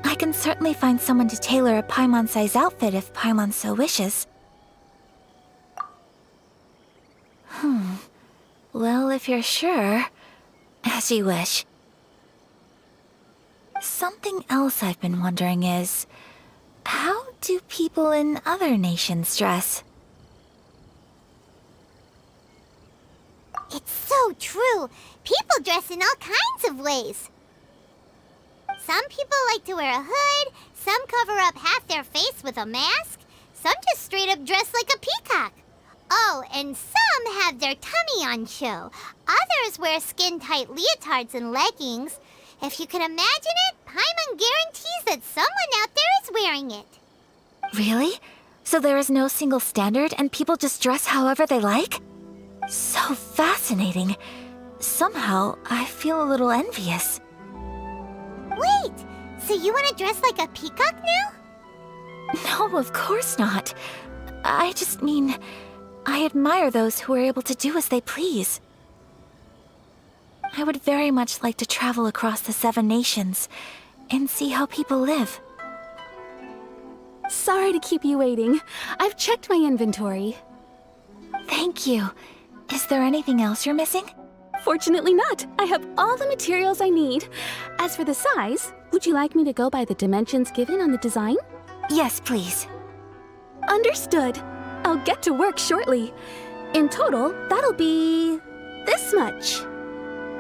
I can certainly find someone to tailor a Paimon-size outfit if Paimon so wishes. Well, if you're sure, as you wish. Something else I've been wondering is, how do people in other nations dress? It's so true. People dress in all kinds of ways. Some people like to wear a hood, some cover up half their face with a mask, some just straight up dress like a peacock. Oh, and some have their tummy on show. Others wear skin-tight leotards and leggings. If you can imagine it, Paimon guarantees that someone out there is wearing it. Really? So there is no single standard and people just dress however they like? So fascinating. Somehow, I feel a little envious. Wait, so you want to dress like a peacock now? No, of course not. I just mean, I admire those who are able to do as they please. I would very much like to travel across the 7 nations and see how people live. Sorry to keep you waiting. I've checked my inventory. Thank you. Is there anything else you're missing? Fortunately not. I have all the materials I need. As for the size, would you like me to go by the dimensions given on the design? Yes, please. Understood. I'll get to work shortly. In total, that'll be this much.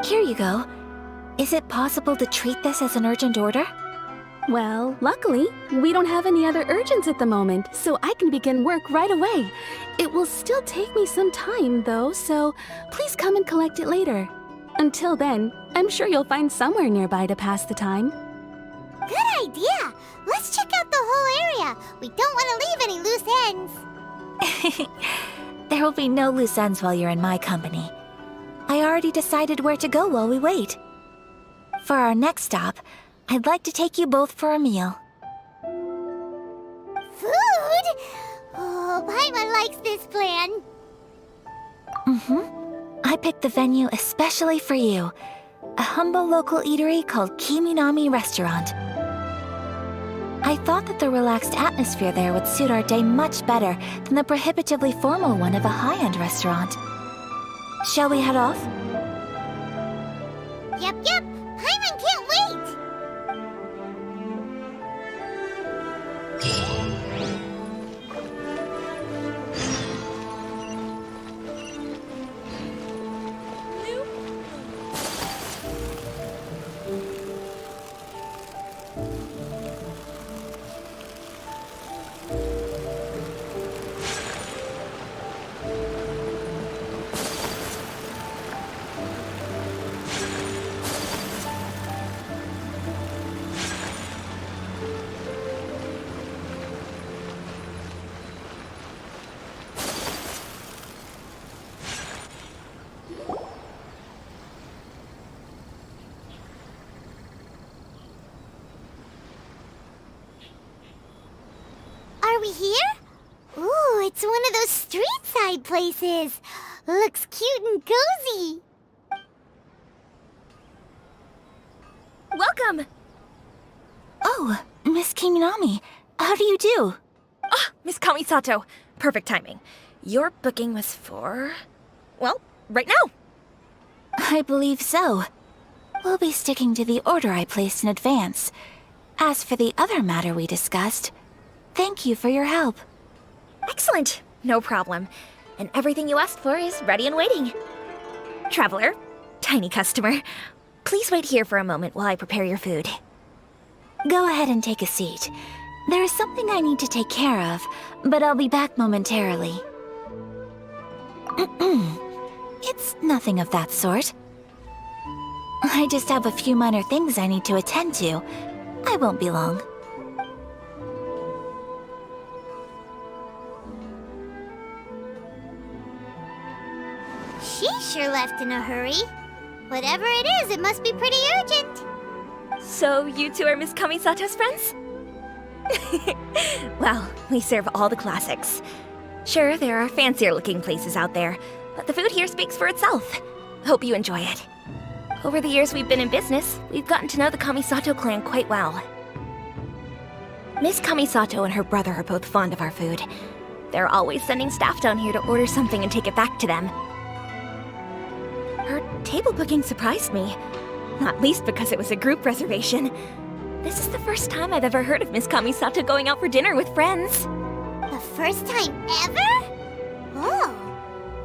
Here you go. Is it possible to treat this as an urgent order? Well, luckily, we don't have any other urgents at the moment, so I can begin work right away. It will still take me some time, though, so please come and collect it later. Until then, I'm sure you'll find somewhere nearby to pass the time. Good idea! Let's check out the whole area. We don't want to leave any loose ends. There will be no loose ends while you're in my company. I already decided where to go while we wait. For our next stop, I'd like to take you both for a meal. Food? Oh, Paimon likes this plan. I picked the venue especially for you. A humble local eatery called Kiminami Restaurant. I thought that the relaxed atmosphere there would suit our day much better than the prohibitively formal one of a high-end restaurant. Shall we head off? Yep. Paimon can't wait! Are we here? Ooh, it's one of those street-side places. Looks cute and cozy. Welcome! Oh, Miss Kiminami, how do you do? Ah, Miss Kamisato. Perfect timing. Your booking was for... well, right now. I believe so. We'll be sticking to the order I placed in advance. As for the other matter we discussed, thank you for your help. Excellent. No problem. And everything you asked for is ready and waiting. Traveler, tiny customer, please wait here for a moment while I prepare your food. Go ahead and take a seat. There is something I need to take care of, but I'll be back momentarily. It's nothing of that sort. I just have a few minor things I need to attend to. I won't be long. She sure left in a hurry. Whatever it is, it must be pretty urgent. So you two are Miss Kamisato's friends? Well, we serve all the classics. Sure, there are fancier-looking places out there, but the food here speaks for itself. Hope you enjoy it. Over the years we've been in business, we've gotten to know the Kamisato clan quite well. Miss Kamisato and her brother are both fond of our food. They're always sending staff down here to order something and take it back to them. Her table booking surprised me, not least because it was a group reservation. This is the first time I've ever heard of Miss Kamisato going out for dinner with friends. The first time ever? Oh,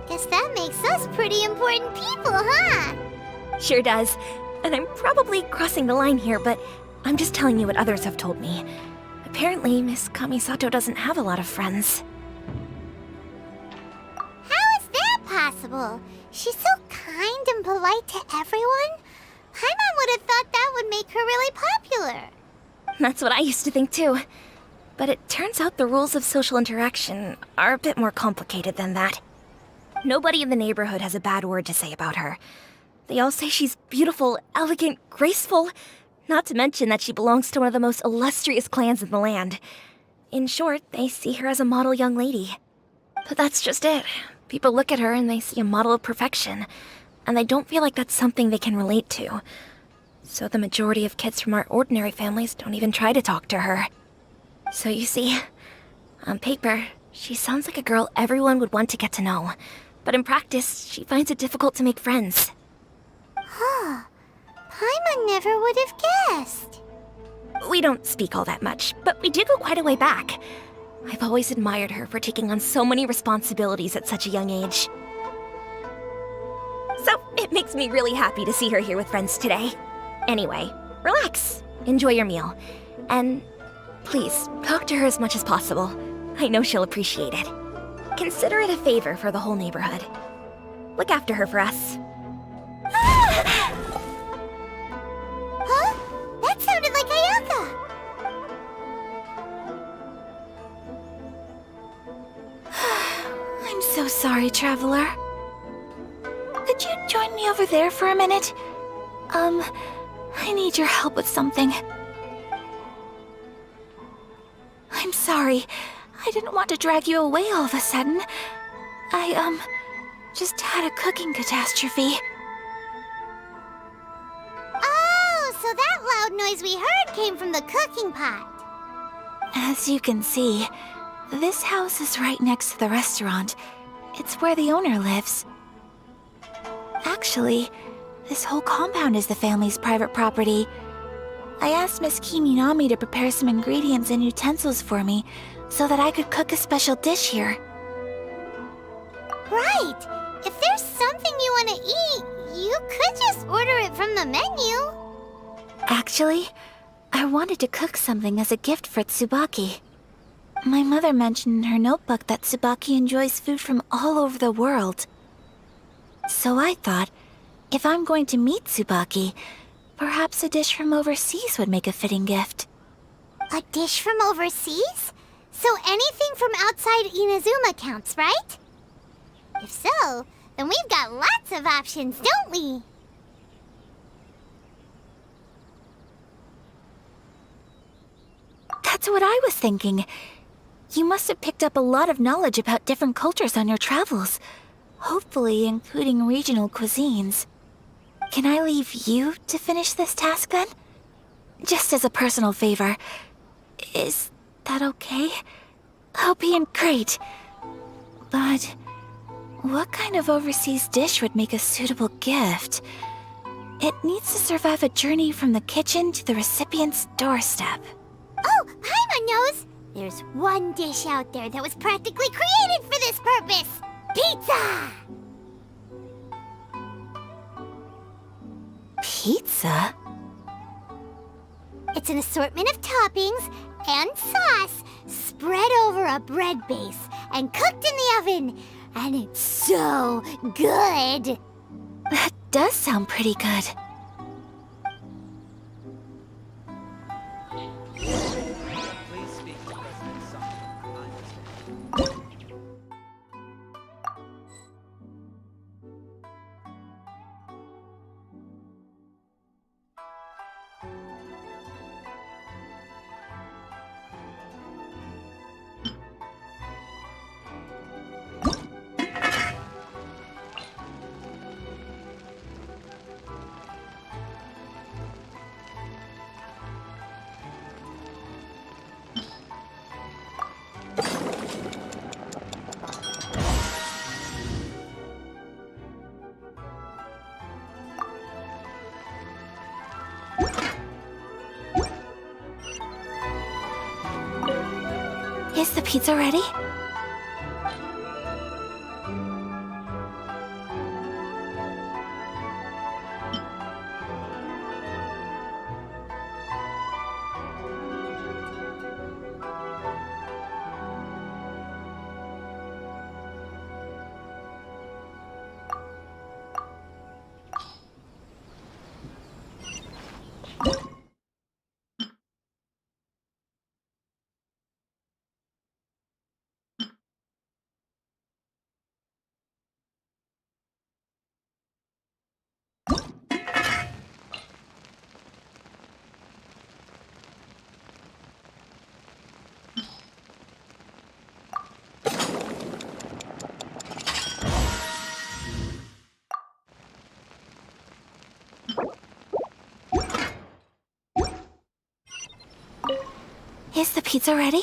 guess that makes us pretty important people, huh? Sure does. And I'm probably crossing the line here, but I'm just telling you what others have told me. Apparently, Miss Kamisato doesn't have a lot of friends. How is that possible? She's so kind and polite to everyone. Paimon would have thought that would make her really popular. That's what I used to think too. But it turns out the rules of social interaction are a bit more complicated than that. Nobody in the neighborhood has a bad word to say about her. They all say she's beautiful, elegant, graceful, not to mention that she belongs to one of the most illustrious clans in the land. In short, they see her as a model young lady. But that's just it. People look at her and they see a model of perfection, and they don't feel like that's something they can relate to. So the majority of kids from our ordinary families don't even try to talk to her. So you see, on paper, she sounds like a girl everyone would want to get to know. But in practice, she finds it difficult to make friends. Huh. Paimon never would have guessed. We don't speak all that much, but we do go quite a way back. I've always admired her for taking on so many responsibilities at such a young age. So it makes me really happy to see her here with friends today. Anyway, relax, enjoy your meal, and please talk to her as much as possible. I know she'll appreciate it. Consider it a favor for the whole neighborhood. Look after her for us. Huh? That sounded like Ayaka. I'm so sorry, traveler. Could you join me over there for a minute? I need your help with something. I'm sorry. I didn't want to drag you away all of a sudden. I, just had a cooking catastrophe. Oh, so that loud noise we heard came from the cooking pot. As you can see, this house is right next to the restaurant. It's where the owner lives. Actually, this whole compound is the family's private property. I asked Miss Kiminami to prepare some ingredients and utensils for me so that I could cook a special dish here. Right. If there's something you want to eat, you could just order it from the menu. Actually, I wanted to cook something as a gift for Tsubaki. My mother mentioned in her notebook that Tsubaki enjoys food from all over the world. So I thought, if I'm going to meet Tsubaki, perhaps a dish from overseas would make a fitting gift. A dish from overseas? So anything from outside Inazuma counts, right? If so, then we've got lots of options, don't we? That's what I was thinking. You must have picked up a lot of knowledge about different cultures on your travels, hopefully including regional cuisines. Can I leave you to finish this task then? Just as a personal favor. Is that okay? I'll be in great. But what kind of overseas dish would make a suitable gift? It needs to survive a journey from the kitchen to the recipient's doorstep. Oh, Paimon knows! There's one dish out there that was practically created for this purpose! Pizza! Pizza? It's an assortment of toppings and sauce spread over a bread base and cooked in the oven. And it's so good! That does sound pretty good. Is the pizza ready? Is the pizza ready?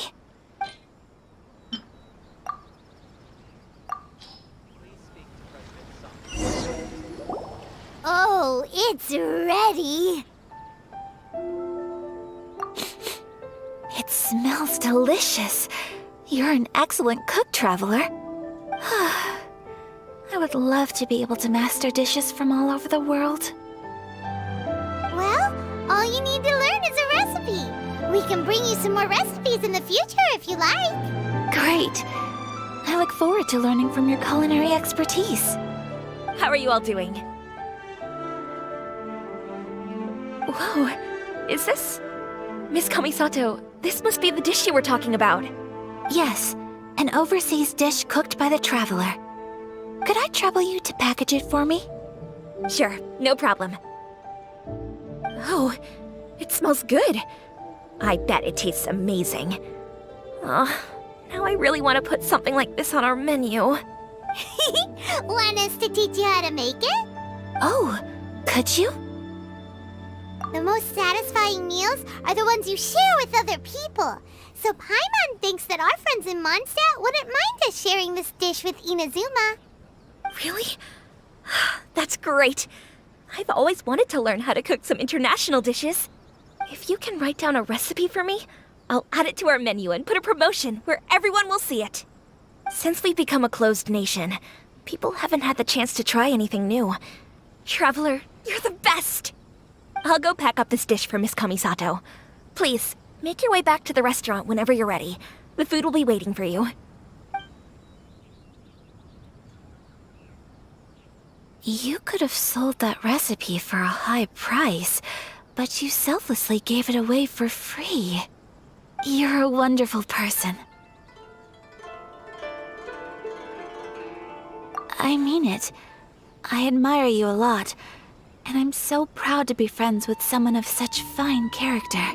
Oh, it's ready. It smells delicious. You're an excellent cook, Traveler. I would love to be able to master dishes from all over the world. Well, all you need to learn is a recipe. We can bring you some more recipes in the future if you like. Great. I look forward to learning from your culinary expertise. How are you all doing? Whoa, is this... Miss Kamisato, this must be the dish you were talking about. Yes, an overseas dish cooked by the Traveler. Could I trouble you to package it for me? Sure, no problem. Oh, it smells good. I bet it tastes amazing. Oh, now I really want to put something like this on our menu. Want us to teach you how to make it? Oh, could you? The most satisfying meals are the ones you share with other people. So Paimon thinks that our friends in Mondstadt wouldn't mind us sharing this dish with Inazuma. Really? That's great. I've always wanted to learn how to cook some international dishes. If you can write down a recipe for me, I'll add it to our menu and put a promotion where everyone will see it. Since we've become a closed nation, people haven't had the chance to try anything new. Traveler, you're the best! I'll go pack up this dish for Miss Kamisato. Please, make your way back to the restaurant whenever you're ready. The food will be waiting for you. You could have sold that recipe for a high price, but you selflessly gave it away for free. You're a wonderful person. I mean it. I admire you a lot, and I'm so proud to be friends with someone of such fine character.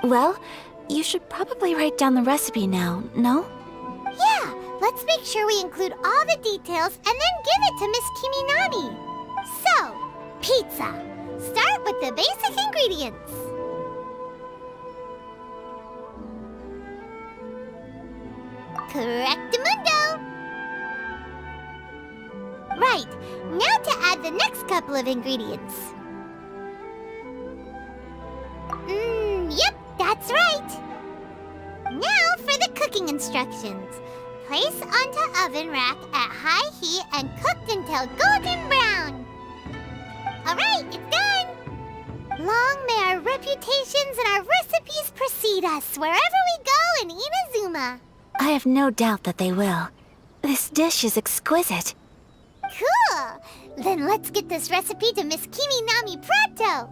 Well, you should probably write down the recipe now, no? Yeah, let's make sure we include all the details and then give it to Miss Kiminami. So, pizza. Start with the basic ingredients. Correctamundo. Right, now to add the next couple of ingredients. Yep, that's right. Now for the cooking instructions. Place onto oven rack at high heat and cooked until golden brown. Alright, it's done! Long may our reputations and our recipes precede us wherever we go in Inazuma. I have no doubt that they will. This dish is exquisite. Cool! Then let's get this recipe to Miss Kiminami pronto!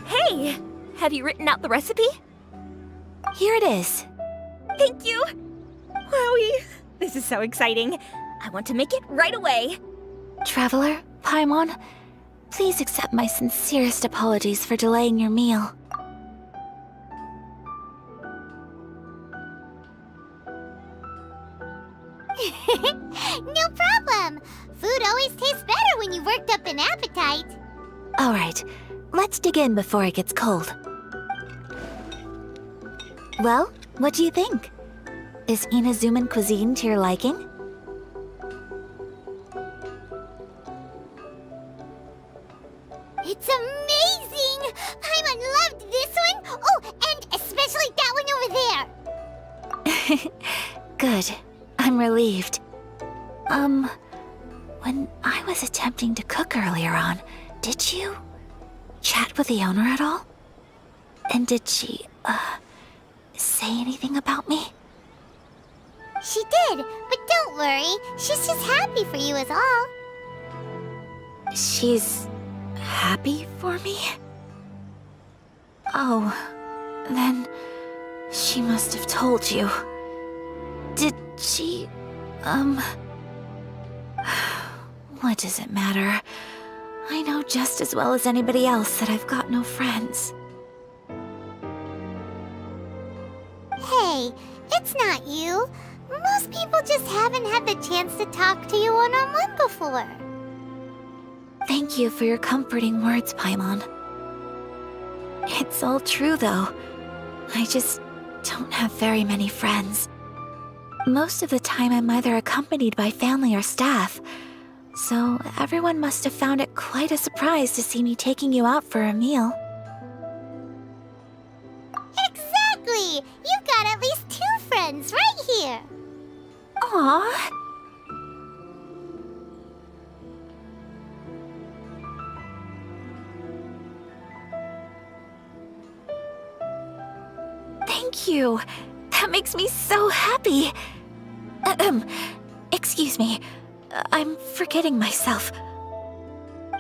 Hey! Have you written out the recipe? Here it is. Thank you! Wowie! This is so exciting. I want to make it right away. Traveler, Paimon, please accept my sincerest apologies for delaying your meal. No problem! Food always tastes better when you've worked up an appetite. All right, let's dig in before it gets cold. Well, what do you think? Is Inazuman cuisine to your liking? It's amazing! Paimon loved this one! Oh, and especially that one over there! Good. I'm relieved. When I was attempting to cook earlier on, did you chat with the owner at all? And did she, say anything about me? She did, but don't worry. She's just happy for you is all. She's happy for me? Oh, then she must have told you. Did she, what does it matter? I know just as well as anybody else that I've got no friends. Hey, it's not you. Most people just haven't had the chance to talk to you one-on-one before. Thank you for your comforting words, Paimon. It's all true, though. I just don't have very many friends. Most of the time, I'm either accompanied by family or staff, so everyone must have found it quite a surprise to see me taking you out for a meal. Exactly! You've got at least 2 friends right here. Aww. Thank you. That makes me so happy. Excuse me. I'm forgetting myself.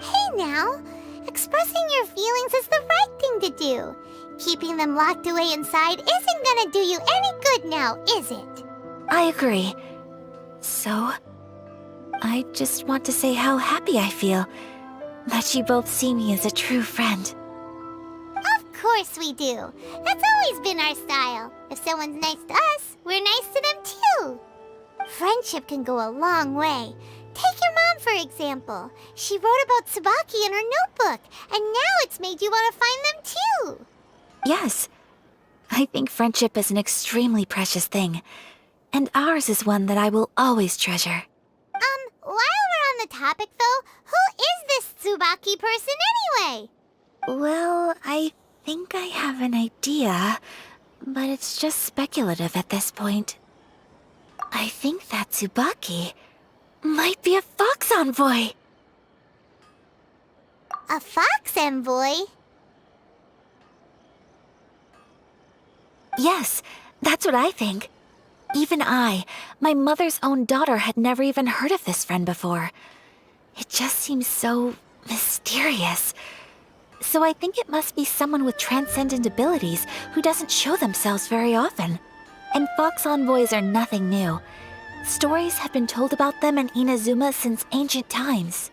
Hey now, expressing your feelings is the right thing to do. Keeping them locked away inside isn't gonna do you any good now, is it? I agree. So, I just want to say how happy I feel that you both see me as a true friend. Of course we do. That's always been our style. If someone's nice to us, we're nice to them too. Friendship can go a long way. Take your mom, for example. She wrote about Tsubaki in her notebook, and now it's made you want to find them too. Yes, I think friendship is an extremely precious thing, and ours is one that I will always treasure. While we're on the topic though, who is this Tsubaki person anyway? Well, I think I have an idea, but it's just speculative at this point. I think that Tsubaki might be a fox envoy. A fox envoy? Yes, that's what I think. Even I, my mother's own daughter, had never even heard of this friend before. It just seems so mysterious. So I think it must be someone with transcendent abilities who doesn't show themselves very often. And fox envoys are nothing new. Stories have been told about them in Inazuma since ancient times.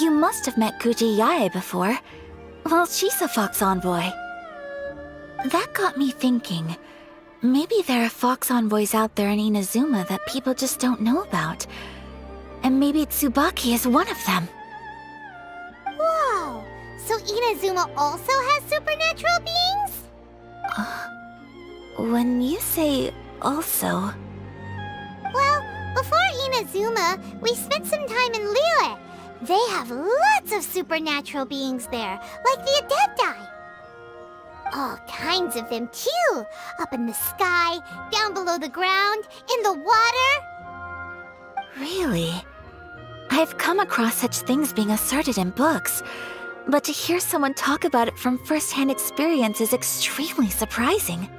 You must have met Kuji Yae before. Well, she's a fox envoy. That got me thinking. Maybe there are fox envoys out there in Inazuma that people just don't know about. And maybe Tsubaki is one of them. Whoa! So Inazuma also has supernatural beings? When you say also... Well, before Inazuma, we spent some time in Liyue. They have lots of supernatural beings there, like the Adepti. All kinds of them, too. Up in the sky, down below the ground, in the water. Really? I've come across such things being asserted in books, but to hear someone talk about it from first-hand experience is extremely surprising.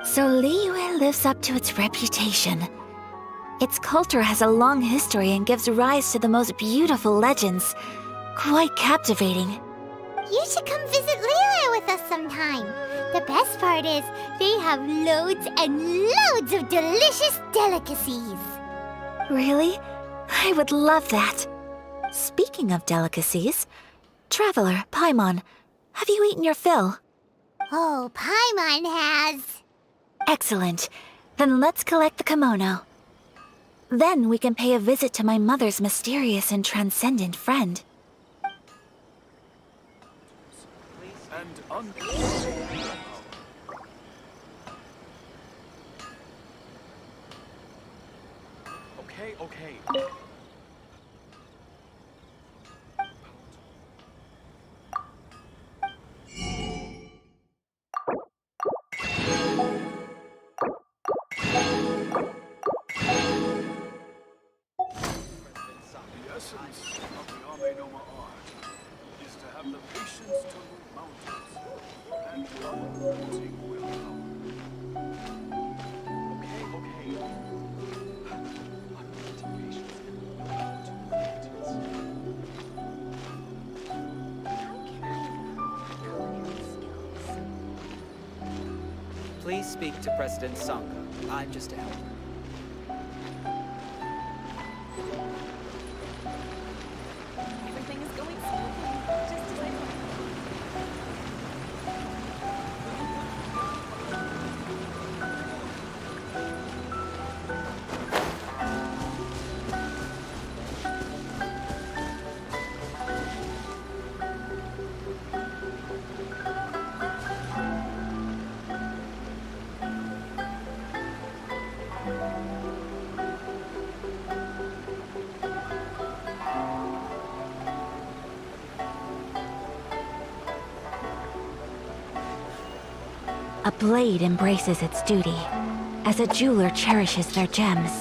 So Liyue lives up to its reputation. Its culture has a long history and gives rise to the most beautiful legends. Quite captivating. You should come visit Liyue with us sometime. The best part is, they have loads and loads of delicious delicacies. Really? I would love that. Speaking of delicacies, Traveler, Paimon, have you eaten your fill? Oh, Paimon has. Excellent. Then let's collect the kimono. Then we can pay a visit to my mother's mysterious and transcendent friend. Okay. The essence of the Amenoma art is to have the patience to move mountains and unrelenting willpower. Okay. Unrelenting patience and mountain Please speak to President Sanka. I'm just a helper. Everything is going smoothly, just as I thought. A blade embraces its duty, as a jeweler cherishes their gems.